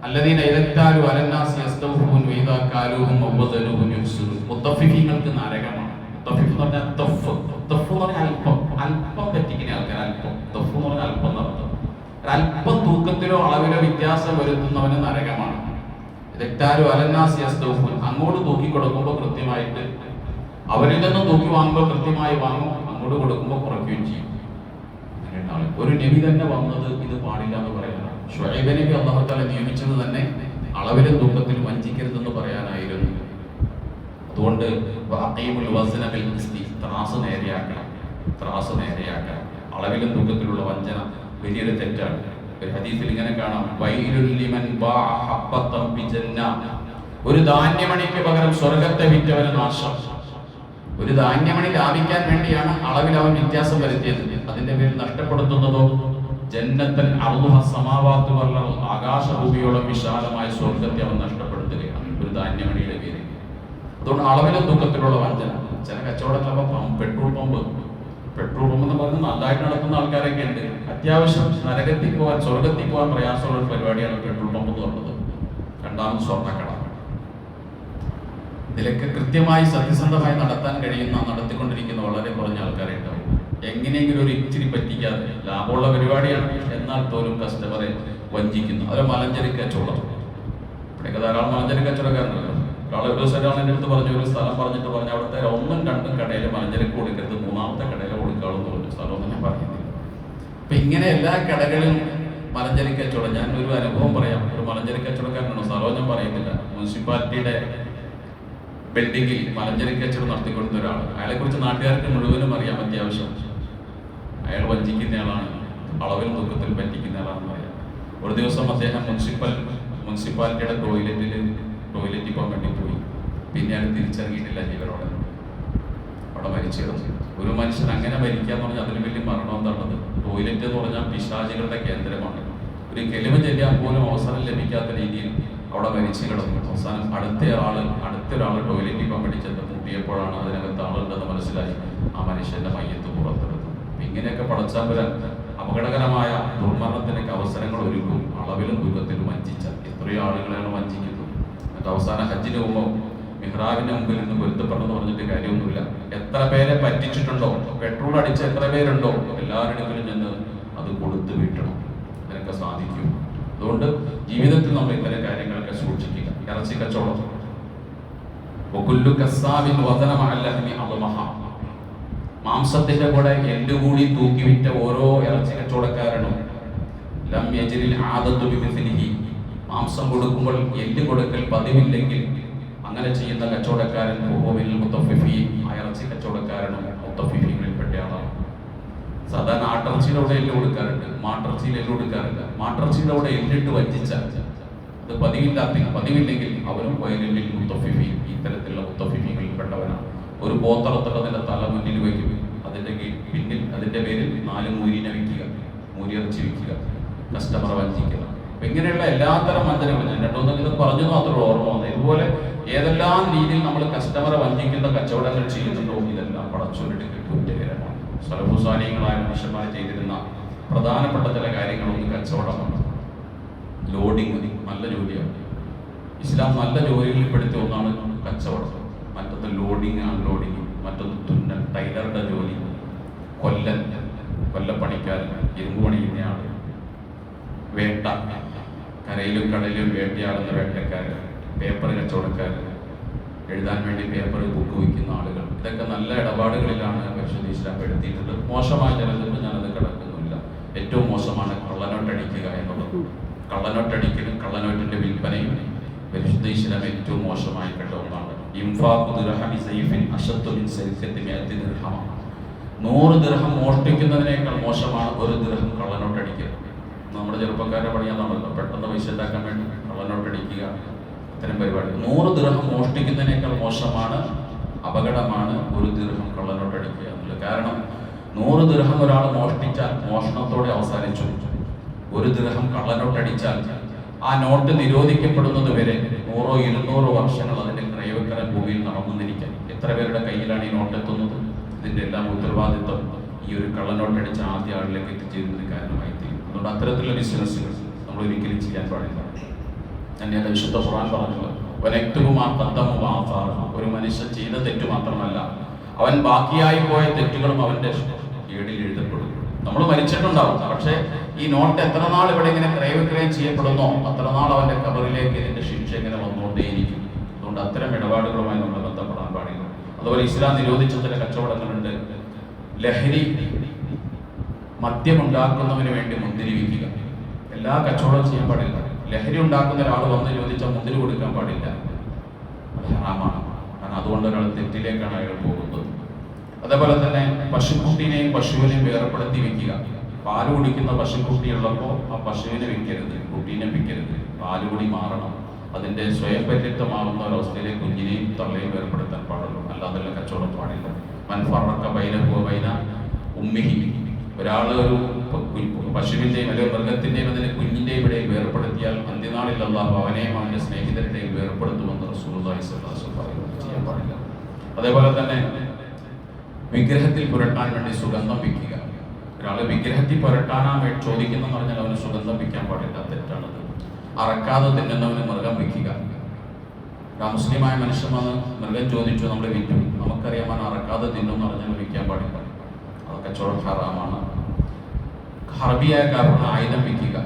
അല്ലദീന ഇദക്താലു അലന്നാസി യസ്തൗഫൂൻ വഇദാ കാലൂഹും വവദനുഹും യുഖ്സിറൂൻ. മുത്തഫിഫീങ്ങൾക്ക് നരകമാണ്. മുത്തഫിഫ് എന്ന് പറഞ്ഞാൽ തഫ്. തഫ് എന്ന് പറഞ്ഞാൽ അല്പം. അല്പം തെറ്റിക്കുന്ന ആൾക്കാർ. അല്പം. തഫ് എന്ന് പറഞ്ഞാൽ അല്പം നടത്തും. ഒരല്പം തൂക്കത്തിലോ അളവിലോ വ്യത്യാസം വരുത്തുന്നവന് നരകമാണ്. ഇദക്താലു അലന്നാസി യസ്തൗഫൂൻ. അങ്ങോട്ട് തൂക്കി കൊടുക്കുമ്പോൾ കൃത്യമായിട്ട്, അവരിൽ നിന്നും തൂക്കി വാങ്ങുമ്പോൾ കൃത്യമായി വാങ്ങും, അങ്ങോട്ട് കൊടുക്കുമ്പോൾ കുറയ്ക്കുകയും ചെയ്യും. ഒരു നബി തന്നെ വന്നത് ഇത് പാടില്ല എന്ന് പറയാനാണ്. ശുഐബ് നബി അല്ലാഹു തആല നിയമിച്ചത് തന്നെ അളവിലും തൂക്കത്തിലും വഞ്ചിക്കരുതെന്ന് പറയാനായിരുന്നു. അതുകൊണ്ട് വഅഖീമുൽ വസ്ന ബിൽ ഖിസ്തി, ത്രാസ് നേരെയാക്കണം. ത്രാസ് നേരെയാക്കണം. അളവിലും തൂക്കത്തിലുള്ള വഞ്ചന വലിയൊരു തെറ്റാണ്. ഒരു ഹദീസിൽ ഇങ്ങനെ കാണാം, വൈലുൽ ലിമൻ ബാഅ ഹബ്ബതൻ ബിജന്ന. ഒരു ധാന്യമണിക്ക് പകരം സ്വർഗ്ഗത്തെ വിറ്റവന് നാശം. ഒരു ധാന്യമണി ലാഭിക്കാൻ വേണ്ടിയാണ് അളവിൽ അവൻ വ്യത്യാസം വരുത്തിയത്. അതിന്റെ പേരിൽ നഷ്ടപ്പെടുത്തുന്നതോ ജന്നത്തൻ അർളുഹ സമാവാത്തു വൽ അർള്, ആകാശഭൂമിയോളം വിശാലമായ സ്വർഗ്ഗത്തെ അവൻ നഷ്ടപ്പെടുത്തുകയാണ് ഒരു ധാന്യമണിയുടെ പേരിൽ. അതുകൊണ്ട് അളവിലും തൂക്കത്തിലുള്ള വഞ്ചന. ചില കച്ചവടങ്ങളൊക്കെ പെട്രോൾ പമ്പ് എന്ന് പറഞ്ഞ് നല്ലതായിട്ട് നടത്തുന്ന ആൾക്കാരൊക്കെ ഉണ്ട്. അത്യാവശ്യം നരകത്തിൽ പോകാൻ സ്വർഗത്തിൽ പോകാൻ പ്രയാസമുള്ള ഒരു പരിപാടിയാണ് പെട്രോൾ പമ്പ് എന്ന് പറഞ്ഞത്. രണ്ടാമത് സ്വർണ്ണക്കട. ഇതിലൊക്കെ കൃത്യമായി സത്യസന്ധമായി നടത്താൻ കഴിയുന്ന, നടത്തിക്കൊണ്ടിരിക്കുന്ന വളരെ കുറഞ്ഞ ആൾക്കാരെ ഉണ്ടാവും. എങ്ങനെയെങ്കിലും ഒരു ഇച്ചിരി പറ്റിക്കാതെ, ലാഭമുള്ള പരിപാടിയാണ് എന്നാൽ പോലും കസ്റ്റമറെ വഞ്ചിക്കുന്നു. അത് മലഞ്ചരക്ക് കച്ചവടം. ഇവിടെയൊക്കെ ധാരാളം മലഞ്ചരക്ക് കച്ചവടക്കാരുണ്ടല്ലോ. ഒരു ദിവസം ഒരാൾ എൻ്റെ അടുത്ത് പറഞ്ഞു, ഒരു സ്ഥലം പറഞ്ഞിട്ട് പറഞ്ഞു, അവിടുത്തെ ഒന്നും രണ്ടും കടയിൽ മലഞ്ചരക്ക് കൊടുക്കരുത്, മൂന്നാമത്തെ കടയിൽ കൊടുക്കാവുന്ന പറഞ്ഞു. സ്ഥലമൊന്നും ഞാൻ പറയുന്നില്ല. അപ്പൊ ഇങ്ങനെ എല്ലാ കടകളിലും മലഞ്ചരക്ക് കച്ചവടം. ഞാൻ ഒരു അനുഭവം പറയാം. ഒരു മലഞ്ചരക്ക് കച്ചവടക്കാരനാണോ, സ്ഥലവും ഞാൻ പറയുന്നില്ല. മുനിസിപ്പാലിറ്റിയുടെ ബിൽഡിങ്ങിൽ മലഞ്ചരക്ക് കച്ചവടം നടത്തിക്കൊടുത്ത ഒരാൾ. അയാളെ കുറിച്ച് നാട്ടുകാർക്ക് മുഴുവനും അറിയാം. അത്യാവശ്യം അയാൾ വഞ്ചിക്കുന്നയാളാണ്, അളവിൽ തൂക്കത്തിൽ പറ്റിക്കുന്ന ആളാണെന്ന് പറയാം. ഒരു ദിവസം അദ്ദേഹം മുനിസിപ്പാലിറ്റിയുടെ ടോയ്ലറ്റിൽ പോകാൻ വേണ്ടി പോയി. പിന്നെ അയാൾ തിരിച്ചറിഞ്ഞിട്ടില്ല ജീവനോടെ. അവിടെ മരിച്ചു കിടന്നു. ഒരു മനുഷ്യൻ അങ്ങനെ മരിക്കാന്ന് പറഞ്ഞാൽ അതിന് വലിയ മരണം എന്താണത്? ടോയ്ലറ്റ് എന്ന് പറഞ്ഞാൽ പിശാചുകളുടെ കേന്ദ്രമാണ്. ഒരു കെലിമ ചെല്ലാൻ പോലും അവസരം ലഭിക്കാത്ത രീതിയിൽ അവിടെ മരിച്ചു കിടന്നു. അവസാനം അടുത്തൊരാൾ ടോയ്ലറ്റിൽ പോകാൻ വേണ്ടി ചെന്ന് മുട്ടിയപ്പോഴാണ് അതിനകത്ത് ആളുണ്ടെന്ന് മനസ്സിലായി. ആ മനുഷ്യന്റെ മയ്യത്ത് പുറത്തെടുത്തു. ഇങ്ങനെയൊക്കെ പടച്ചാമ്പുരാൻ അപകടകരമായ ദുർമരണത്തിനൊക്കെ അവസരങ്ങൾ ഒരുക്കും. അളവിലും തൂക്കത്തിലും വഞ്ചിച്ച എത്രയോ ആളുകളെയാണ് വഞ്ചിക്കുന്നത്. എന്നിട്ട് അവസാന ഹജ്ജിന് പോകുമ്പോൾ മിഹ്റാബിന്റെ മുമ്പിൽ നിന്ന് പൊരുത്തപ്പെടണമെന്ന് പറഞ്ഞിട്ട് കാര്യമൊന്നുമില്ല. എത്ര പേരെ പറ്റിച്ചിട്ടുണ്ടോ, പെട്രോൾ അടിച്ച എത്ര പേരുണ്ടോ, എല്ലാവരുടെയും ചെന്ന് അത് കൊടുത്തു വീട്ടണം. ഇതിനൊക്കെ സാധിക്കും. അതുകൊണ്ട് ജീവിതത്തിൽ നമ്മൾ ഇത്തരം കാര്യങ്ങളൊക്കെ സൂക്ഷിക്കുക. ഇറച്ചി കച്ചവടം, മാംസത്തിന്റെ കൂടെ എല്ലുകൂടി തൂക്കി വിറ്റ ഓരോ ഇറച്ചി കച്ചവടക്കാരനും മാംസം കൊടുക്കുമ്പോൾ എല്ല് കൊടുക്കൽ പതിവില്ലെങ്കിൽ അങ്ങനെ ചെയ്യുന്ന കച്ചവടക്കാരൻ ആ ഇറച്ചി കച്ചവടക്കാരനും മുത്തഫിഫീങ്ങളിൽപ്പെട്ട ആളാണ്. സാധാരണ ആട്ടിറച്ചിയുടെ കൂടെ എല്ല് കൊടുക്കാറുണ്ട്, മാട്ടിറച്ചിയിൽ എല്ല് കൊടുക്കാറില്ല. മാട്ടിറച്ചിയുടെ കൂടെ എല്ലിട്ട് വഞ്ചിച്ചാൽ അത് പതിവില്ലെങ്കിൽ അവനും വയലിൽ മുത്തഫിഫീൻ, ഇത്തരത്തിലുള്ള മുത്തഫിഫീങ്ങളിൽപ്പെട്ടവനാണ്. ഒരു പോത്തറത്തതിന്റെ തല മുന്നിൽ വയ്ക്കും, അതിന്റെ പിന്നിൽ അതിന്റെ പേരിൽ 4 മൂരിനെ വിൽക്കുക, മൂരിയിറച്ചി വിൽക്കുക, കസ്റ്റമറെ വഞ്ചിക്കുക. അപ്പൊ ഇങ്ങനെയുള്ള എല്ലാത്തരം വഞ്ചനകളും ഞാൻ 2-3 ഇത് പറഞ്ഞു മാത്രമേ ഓർമ്മ വന്നത്. ഇതുപോലെ ഏതെല്ലാം രീതിയിൽ നമ്മൾ കസ്റ്റമറെ വഞ്ചിക്കുന്ന കച്ചവടങ്ങൾ ചെയ്യുന്നുണ്ടോ ഇതെല്ലാം പടച്ചോരുടെ കുറ്റകരമാണ്. സലഫുസാലികളായ മനുഷ്യന്മാർ ചെയ്തിരുന്ന പ്രധാനപ്പെട്ട ചില കാര്യങ്ങളൊന്നും കച്ചവടമാണ്. ലോഡിങ് നല്ല ജോലിയാണ്. ഇസ്ലാം നല്ല ജോലികളിൽപ്പെടുത്തിയ ഒന്നാണ് കച്ചവടം. മറ്റൊന്ന് ലോഡിങ്, അൺലോഡിങ്, മറ്റൊന്ന് തുന്നൽ, ടൈലറുടെ ജോലി, കൊല്ലപ്പണിക്കാരൻ, ഇരുമ്പ് പണിയുന്നയാൾ, വേട്ട, കരയിലും കടലിലും വേട്ടയാടുന്ന വേട്ടക്കാരൻ, പേപ്പർ കച്ചവടക്കാർ, എഴുതാൻ വേണ്ടി പേപ്പർ ബുക്ക് വയ്ക്കുന്ന ആളുകൾ, ഇതൊക്കെ നല്ല ഇടപാടുകളിലാണ് പരിശുദ്ധ ഇസ്ലാം പെടുത്തിയിട്ടുള്ളത്. മോശമായ ചിലതുകൊണ്ട് ഞാനത് കിടക്കുന്നില്ല. ഏറ്റവും മോശമാണ് കള്ളനോട്ടടിക്കുക എന്നുള്ളത്. കള്ളനോട്ടടിക്കലും കള്ളനോട്ടിന്റെ വിൽപ്പനയും പരിശുദ്ധ ഇസ്ലാം ഏറ്റവും മോശമായി കണ്ട ഒന്നാണ്. 100 ദിർഹം മോഷ്ടിക്കുന്നതിനേക്കാൾ മോശമാണ് 1 ദിർഹം കള്ളനോട്ടടിക്കുക. നമ്മുടെ ചെറുപ്പക്കാരെ പണിയാന്നുണ്ടല്ലോ, പെട്ടെന്ന് പൈസ ഉണ്ടാക്കാൻ വേണ്ടി കള്ളനോട്ടടിക്കുക, ഇത്തരം പരിപാടി. 100 ദിർഹം മോഷ്ടിക്കുന്നതിനേക്കാൾ മോശമാണ്, അപകടമാണ് 1 ദിർഹം കള്ളനോട്ടടിക്കുക എന്നുള്ളത്. കാരണം 100 ദിർഹം ഒരാൾ മോഷ്ടിച്ചാൽ മോഷണത്തോടെ അവസാനിച്ചു. 1 ദിർഹം കള്ളനോട്ടടിച്ചാൽ ആ നോട്ട് നിരോധിക്കപ്പെടുന്നത് വരെ 100-200 വർഷങ്ങൾ അതിന്റെ ക്രയവിക്രയ ഭൂമിയിൽ നടന്നിരിക്കാൻ. എത്ര പേരുടെ കയ്യിലാണ് ഈ നോട്ട് എത്തുന്നത്? ഇതിന്റെ എല്ലാം ഉത്തരവാദിത്വം ഈ ഒരു കള്ളനോട്ടടിച്ച ആദ്യ ആളിലേക്ക് എത്തിച്ചേരുന്നതിന് കാരണമായി തീരും. അതുകൊണ്ട് അത്തരത്തിലുള്ള ബിസിനസ്സുകൾ നമ്മൾ ഒരിക്കലും ചെയ്യാൻ പാടില്ല. തന്നെയല്ല വിശുദ്ധ ഖുർആൻ പറഞ്ഞത്, ഒരു മനുഷ്യൻ ചെയ്ത തെറ്റ് മാത്രമല്ല, അവൻ ബാക്കിയായി പോയ തെറ്റുകളും അവന്റെ ഏടിൽ എഴുതപ്പെടും. നമ്മൾ മരിച്ചിട്ടുണ്ടാവും, പക്ഷേ ഈ നോട്ട് എത്ര നാൾ ഇവിടെ ഇങ്ങനെ ക്രയവിക്രയം ചെയ്യപ്പെടുന്നോ അത്ര നാൾ അവന്റെ കബറിലേക്ക് ഇതിന്റെ ശിക്ഷ ഇങ്ങനെ വന്നുകൊണ്ടേയിരിക്കും. അതുകൊണ്ട് അത്തരം ഇടപാടുകളുമായി നമ്മൾ ബന്ധപ്പെടാൻ പാടില്ല. അതുപോലെ ഇസ്ലാം നിരോധിച്ച ചില കച്ചവടങ്ങളുണ്ട്. ലഹരി, മദ്യമുണ്ടാക്കുന്നതിന് വേണ്ടി മുന്തിരി വിൽക്കുക. എല്ലാ കച്ചവടവും ചെയ്യാൻ പാടില്ല. ലഹരി ഉണ്ടാക്കുന്ന ഒരാൾ വന്ന് ചോദിച്ചാൽ മുന്തിരി കൊടുക്കാൻ പാടില്ല, അത് ഹറാമാണ്. കാരണം അതുകൊണ്ട് ഒരാൾ തെറ്റിലേക്കാണ് അയാൾ പോകുന്നത്. അതേപോലെ തന്നെ പശുക്കുട്ടിനെയും പശുവിനെയും വേർപ്പെടുത്തി വിൽക്കുക. പാല് കുടിക്കുന്ന പശുക്കുട്ടിയുള്ളപ്പോൾ ആ പശുവിനെ വിൽക്കരുത്, കുട്ടീനെ വിൽക്കരുത്. പാലുകുടി മാറണം. അതിന്റെ സ്വയം പര്യാപ്തമാകുന്ന ഒരവസ്ഥയിലെ കുഞ്ഞിനെയും തള്ളയും വേർപ്പെടുത്താൻ പാടുള്ളൂ, അല്ലാതെ കച്ചവടം പാടില്ല. മൻഫറക്ക ബൈനഹു വബൈന ഉമ്മിഹി, ഒരാൾ ഒരു പശുവിന്റെയും അല്ലെങ്കിൽ മൃഗത്തിന്റെയും അതിന്റെ കുഞ്ഞിന്റെയും ഇടയിൽ വേർപ്പെടുത്തിയാൽ അന്ത്യനാളിൽ അല്ലാഹു അവനെയും അവന്റെ സ്നേഹിതരുടെയും വേർപ്പെടുത്തുമെന്ന് റസൂലുള്ളാഹി സ്വല്ലല്ലാഹു അലൈഹി വസല്ലം പറയുന്നു. ചെയ്യാൻ പാടില്ല. അതേപോലെ തന്നെ വിഗ്രഹത്തിൽ പുരട്ടാൻ വേണ്ടി സുഗന്ധം വിൽക്കുക. ഒരാൾ വിഗ്രഹത്തിൽ പുരട്ടാനാ ചോദിക്കുന്നെന്ന് പറഞ്ഞാൽ അവന് സുഗന്ധം വിൽക്കാൻ പാടില്ല, തെറ്റാണത്. അറക്കാതെ തിന്നുന്നവന് മൃഗം വിൽക്കുക. മുസ്ലിമായ മനുഷ്യൻ വന്ന് മൃഗം ചോദിച്ചു, നമ്മൾ വിറ്റു. നമുക്കറിയാം അവൻ അറക്കാതെ തിന്നുമെന്ന് പറഞ്ഞാൽ വിൽക്കാൻ പാടില്ല, അത് കച്ചവടം ഹറാമാണ്. ഹർബിയായ കാരണം ആയുധം വിൽക്കുക.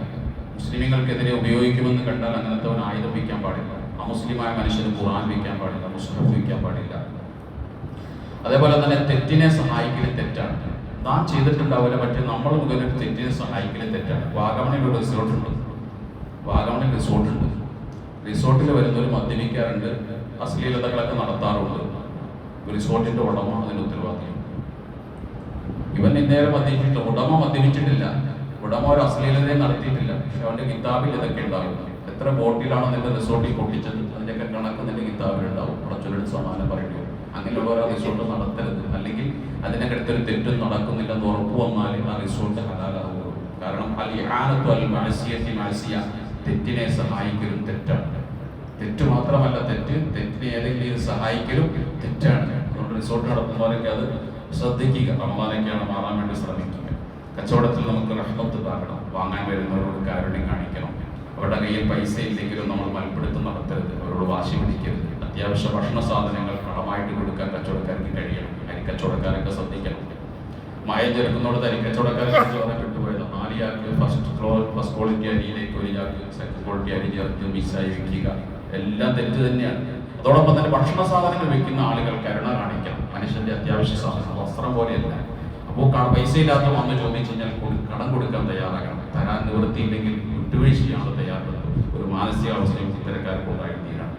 മുസ്ലിമുകൾക്കെതിരെ ഉപയോഗിക്കുമെന്ന് കണ്ടാൽ അങ്ങനത്തെ അവൻ ആയുധം വിൽക്കാൻ പാടില്ല. അമുസ്ലിമായ മനുഷ്യന് ഖുർആൻ വിൽക്കാൻ പാടില്ല, മുസ്ലിം വിൽക്കാൻ പാടില്ല. അതേപോലെ തന്നെ തെറ്റിനെ സഹായിക്കൽ തെറ്റാണ്. നാം ചെയ്തിട്ടുണ്ടാവില്ല, പക്ഷേ നമ്മൾ മുഖേന തെറ്റിനെ സഹായിക്കൽ തെറ്റാണ്. വാഗമണിൽ ഒരു റിസോർട്ടുണ്ട്. റിസോർട്ടിൽ വരുന്നവർ മദ്യപിക്കാറുണ്ട്, അശ്ലീലതകളൊക്കെ നടത്താറുണ്ട്. റിസോർട്ടിന്റെ ഉടമ അതിന് ഉത്തരവാദിയും. ഇവൻ ഇന്നേരം മദ്യപിച്ചിട്ടില്ല, ഉടമ മദ്യപിച്ചിട്ടില്ല, ഉടമ ഒരു അശ്ലീലതയും നടത്തിയിട്ടില്ല, പക്ഷെ അവന്റെ കിതാബിൽ ഇതൊക്കെ ഉണ്ടാവും. എത്ര ബോട്ടിലാണ് നിന്റെ റിസോർട്ടിൽ പൊട്ടിച്ചത്, അതിന്റെയൊക്കെ കണക്ക് നിന്റെ കിതാബിൽ ഉണ്ടാവും. ഉടച്ചൊരു സമാനം പറയേണ്ടി വരും. അങ്ങനെയുള്ള ഓരോ റിസോർട്ട് നടത്തരുത്. അല്ലെങ്കിൽ അതിനൊക്കെ അടുത്തൊരു തെറ്റും നടക്കുന്നില്ലെന്ന് ഉറപ്പ് വന്നാൽ ആ റിസോർട്ട് ഹലാലാകുള്ളൂ. കാരണം തെറ്റിനെ സഹായിക്കലും തെറ്റാണ്. തെറ്റ് മാത്രമല്ല, തെറ്റിനെ ഏതെങ്കിലും സഹായിക്കലും തെറ്റാണ്. അതുകൊണ്ട് റിസോർട്ട് നടത്തുന്നവരൊക്കെ അത് ശ്രദ്ധിക്കുക. റമദാനൊക്കെയാണ് മാറാൻ വേണ്ടി ശ്രമിക്കുക. കച്ചവടത്തിൽ നമുക്ക് റഹ്മത്ത് താകണം. വാങ്ങാൻ വരുന്നവരോട് കാരുണ്യം കാണിക്കണം. അവരുടെ കയ്യിൽ പൈസ ഇല്ലെങ്കിലും നമ്മൾ മൽപ്പിടുത്തം നടത്തരുത്, അവരോട് വാശി പിടിക്കരുത്. അത്യാവശ്യ ഭക്ഷണ സാധനങ്ങൾ കടമായിട്ട് കൊടുക്കാൻ കച്ചവടക്കാർക്ക് കഴിയണം. അരിക്കച്ചവടക്കാരൊക്കെ ശ്രദ്ധിക്കണം. മായം ചേർക്കുന്നോട് അരിക്കച്ചവടക്കാരൊക്കെ കിട്ടുപോയത് 4 ചാക്ക് ഫസ്റ്റ് ക്വാളിറ്റി അരിയിലേക്ക് 1 ചാക്ക് സെക്കൻഡ് ക്വാളിറ്റി അരി ചേർത്ത് മിക്സായി വിൽക്കുക, എല്ലാം തെറ്റ് തന്നെയാണ്. അതോടൊപ്പം തന്നെ ഭക്ഷണ സാധനങ്ങൾ വിൽക്കുന്ന ആളുകൾ കരുണ കാണിക്കണം. മനുഷ്യന്റെ അത്യാവശ്യ സാധനം വസ്ത്രം പോലെയല്ല. അപ്പോൾ പൈസ ഇല്ലാത്ത വന്ന് ചോദിച്ചു കഴിഞ്ഞാൽ കടം കൊടുക്കാൻ തയ്യാറാകണം. തരാൻ നിവൃത്തിയില്ലെങ്കിൽ വിട്ടുവീഴ്ച ചെയ്യാനുള്ള തയ്യാറെടുപ്പ് ഒരു മാനസികാവസ്ഥയും ഇത്തരക്കാർക്ക് ഉണ്ടായിത്തീരാണ്.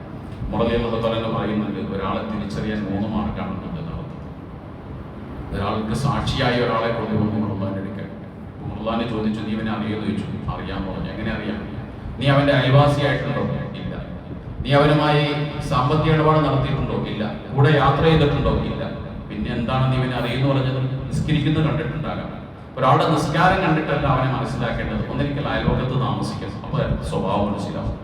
മുറലിയുള്ള തന്നെ പറയുന്നുണ്ട്, ഒരാളെ തിരിച്ചറിയാൻ 3 മാർക്കാണ് നടത്തുന്നത്. ഒരാൾക്ക് സാക്ഷിയായ ഒരാളെ കൊണ്ടുവന്ന് മുറുള്ളാൻ എടുക്കാൻ. മുറുള്ളാനെ ചോദിച്ചു, നീ ഇവനെ അറിയുമെന്ന് ചോദിച്ചു. അറിയാമെന്ന് പറഞ്ഞു. എങ്ങനെ അറിയാം? നീ അവന്റെ അയൽവാസിയായിട്ടുണ്ടോ? ഇല്ല. നീ അവനുമായി സാമ്പത്തിക ഇടപാട് നടത്തിയിട്ടുണ്ടോ? ഇല്ല. കൂടെ യാത്ര ചെയ്തിട്ടുണ്ടോ? ഇല്ല. പിന്നെ എന്താണ് നീ ഇവനെ അറിയുന്നു പറഞ്ഞത്? നിസ്കരിക്കുന്നത് കണ്ടിട്ടുണ്ടാകാം. ഒരാളുടെ നിസ്കാരം കണ്ടിട്ടല്ല അവനെ മനസ്സിലാക്കേണ്ടത്. ഒന്നിരിക്കൽ അയൽവക്കത്ത് താമസിക്കണം, അപ്പോൾ സ്വഭാവം മനസ്സിലാവും.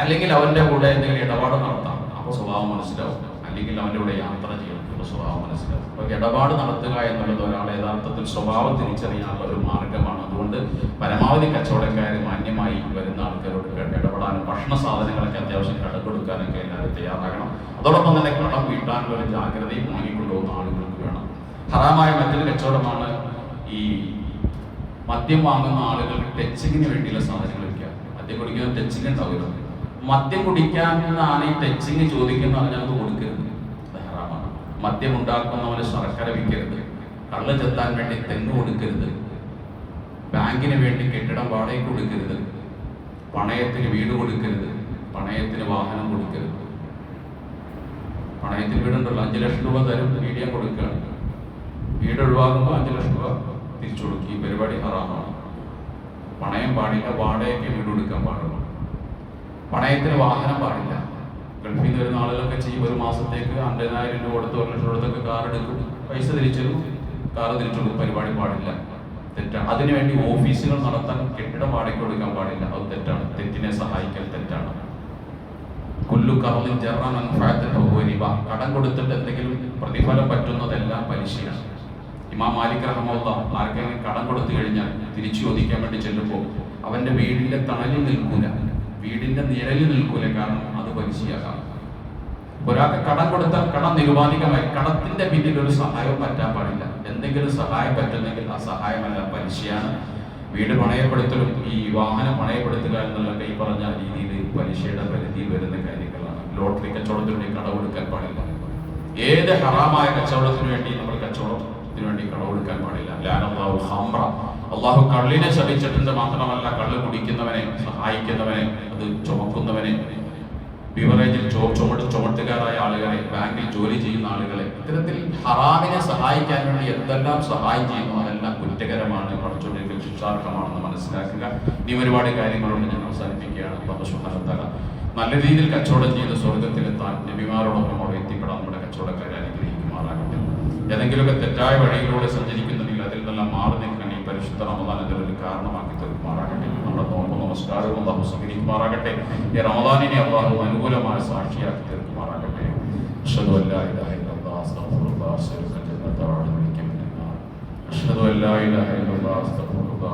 അല്ലെങ്കിൽ അവന്റെ കൂടെ എന്തെങ്കിലും ഇടപാട് നടത്താം, അപ്പോൾ സ്വഭാവം മനസ്സിലാവും. അല്ലെങ്കിൽ അവന്റെ കൂടെ യാത്ര ചെയ്യണം, അപ്പോൾ സ്വഭാവം മനസ്സിലാവും. അപ്പോൾ ഇടപാട് നടത്തുക എന്നുള്ളത് ഒരാളെ യഥാർത്ഥത്തിൽ സ്വഭാവം തിരിച്ചറിയാനുള്ള ഒരു മാർഗമാണ്. അതുകൊണ്ട് പരമാവധി കച്ചവടക്കാർ മാന്യമായി വരുന്ന ആൾക്കാരോട് ഇടപെടാനും ഭക്ഷണ സാധനങ്ങളൊക്കെ അത്യാവശ്യം കടം കൊടുക്കാനൊക്കെ എല്ലാവരും തയ്യാറാകണം. അതോടൊപ്പം തന്നെ കടം വീട്ടാനുള്ള ഒരു ജാഗ്രതയും വാങ്ങിക്കൊണ്ടുപോകുന്ന ആളുകൾക്ക് വേണം. ഹറാമായ മറ്റൊരു കച്ചവടമാണ് ഈ മദ്യം വാങ്ങുന്ന ആളുകൾക്ക് ടച്ചിങ്ങിന് വേണ്ടിയുള്ള സാധനങ്ങൾ വയ്ക്കുക. മദ്യം കുടിക്കുന്ന ടച്ചിങ് ഉണ്ടാവില്ല. മദ്യം കുടിക്കാമെന്നാണ് ഈ ടച്ചിങ് ചോദിക്കുന്നതാണ്, ഞങ്ങൾക്ക് കൊടുക്കരുത്, ധാരാളമാണ്. മദ്യം ഉണ്ടാക്കുന്നവന് ശർക്കര വിൽക്കരുത്, കള്ള് ചെത്താൻ വേണ്ടി തെങ്ങ് കൊടുക്കരുത്, ബാങ്കിന് വേണ്ടി കെട്ടിടം വാടകയ്ക്ക് കൊടുക്കരുത്, പണയത്തിന് വീട് കൊടുക്കരുത്, പണയത്തിന് വാഹനം കൊടുക്കരുത്. പണയത്തിന് വീടുണ്ടല്ലോ, 5 ലക്ഷം രൂപ തരും, മീഡിയം കൊടുക്കുകയാണ്. വീട് ഒഴിവാകുമ്പോൾ 5 ലക്ഷം രൂപ തിരിച്ചു കൊടുക്കും. ഈ പരിപാടി ഹറാമാണ്. പണയം പാടില്ല, വാടകയ്ക്ക് വീട് കൊടുക്കാൻ പാടുള്ളൂ. പണയത്തിന് വാഹനം പാടില്ല. ഗൾഫിൽ നിന്ന് വരുന്ന ആളുകളൊക്കെ ചെയ്യും, ഒരു മാസത്തേക്ക് 50,000 രൂപ കൊടുത്ത് 1 ലക്ഷം കൊടുത്തൊക്കെ കാർ എടുക്കും, പൈസ തിരിച്ചെടുക്കും, കാർ തിരിച്ചു കൊടുക്കും. പരിപാടി പാടില്ല, തെറ്റാണ്. അതിനുവേണ്ടി ഓഫീസുകൾ നടത്താൻ കെട്ടിടം വാടകയ്ക്ക് കൊടുക്കാൻ പാടില്ല, അത് തെറ്റാണ്. തെറ്റിനെ സഹായിക്കൽ തെറ്റാണ്. കുല്ലു കർളിൻ ജറൻ അൻഫഅതൻ ഫഹുവ റിബ. കടം കൊടുത്തിട്ട് എന്തെങ്കിലും പ്രതിഫലം പറ്റുന്നതെല്ലാം പലിശയാണ്. ഇമാം മാലിക് റഹ്മത്തുള്ളാഹി ആർക്കെങ്കിലും കടം കൊടുത്തു കഴിഞ്ഞാൽ തിരിച്ചു ചോദിക്കാൻ വേണ്ടി ചെല്ലുമ്പോൾ അവന്റെ വീടിന്റെ തണലിൽ നിൽക്കൂല, വീടിന്റെ നിഴലിൽ നിൽക്കൂല, കാരണം അത് പലിശയാകാം. ഒരാൾക്ക് കടം കൊടുത്താൽ കടം നിരുപാധികമായി, കടത്തിന്റെ പിന്നിൽ ഒരു സഹായം പറ്റാൻ പാടില്ല. എന്തെങ്കിലും സഹായം പറ്റുന്നെങ്കിൽ ആ സഹായമല്ല, പലിശയാണ്. വീട് പണയപ്പെടുത്തലും ഈ വാഹനം പണയപ്പെടുത്തുക എന്നുള്ളതൊക്കെ ഈ പറഞ്ഞ രീതിയിൽ പലിശയുടെ പരിധിയിൽ വരുന്ന കാര്യങ്ങളാണ്. ലോട്ടറി കച്ചവടത്തിന് വേണ്ടി കടമെടുക്കാൻ പാടില്ല. ഏത് ഹറാമായ കച്ചവടത്തിന് വേണ്ടി നമ്മൾ കച്ചവടത്തിന് വേണ്ടി കടമെടുക്കാൻ പാടില്ല. ലാനല്ലാഹു ഖംറ, അള്ളാഹു കള്ളിനെ ശപിച്ചിട്ടുണ്ട്. മാത്രമല്ല കള്ള് കുടിക്കുന്നവനെ, സഹായിക്കുന്നവനെ, അത് ചുമക്കുന്നവനെ, ബിവറേജിൽ ചുമട്ടുകാരായ ആളുകളെ, ബാങ്കിൽ ജോലി ചെയ്യുന്ന ആളുകളെ, ഇത്തരത്തിൽ ഹറാമിനെ സഹായിക്കാൻ വേണ്ടി എന്തെല്ലാം സഹായം ചെയ്യുന്നു അതെല്ലാം കുറ്റകരമാണ്, പഠിച്ചുകൊണ്ടിരിക്കുന്ന ശിക്ഷാർഹമാണെന്ന് മനസ്സിലാക്കുക. ഇനി ഒരുപാട് കാര്യങ്ങളുണ്ട്, ഞാൻ അവസാനിപ്പിക്കുകയാണ്. അല്ലാഹു സുബ്ഹാനഹു വ തആല നല്ല രീതിയിൽ കച്ചവടം ചെയ്ത് സ്വർഗത്തിലെത്താൻ നബിമാരോടൊപ്പം അവിടെ എത്തിപ്പെടാൻ നമ്മുടെ കച്ചവടക്കാരെ അനുഗ്രഹിക്കുമാറാകട്ടെ. ഏതെങ്കിലുമൊക്കെ തെറ്റായ വഴിയിലൂടെ സഞ്ചരിക്കുന്നുണ്ടെങ്കിൽ അതിൽ നിന്നെല്ലാം മാറി നിൽക്കാൻ ഈ പരിശുദ്ധ റമദാൻ അതിലൊരു കാരണമാക്കി തീർക്കുമാറാകട്ടെ. നമ്മുടെ നോമ്പ് നമസ്കാരവും അല്ലാഹു സ്വീകരിക്കുമാറാകട്ടെ. ഈ റമദാനിനെ അല്ലാഹു അനുകൂലമായ സാക്ഷിയാക്കി തീർക്കുമാറാകട്ടെ. അഷ്ഹദു അല്ലാ ഇലാഹ ഇല്ലല്ലാഹ് അസ്തഗ്ഫിറുല്ലാഹ് അസ്അലുക ജന്നത വഅഊദു ബിക മിനൻ നാർ. അഷ്ഹദു അല്ലാ ഇലാഹ ഇല്ലല്ലാഹ് അസ്തഗ്ഫിറുല്ലാഹ്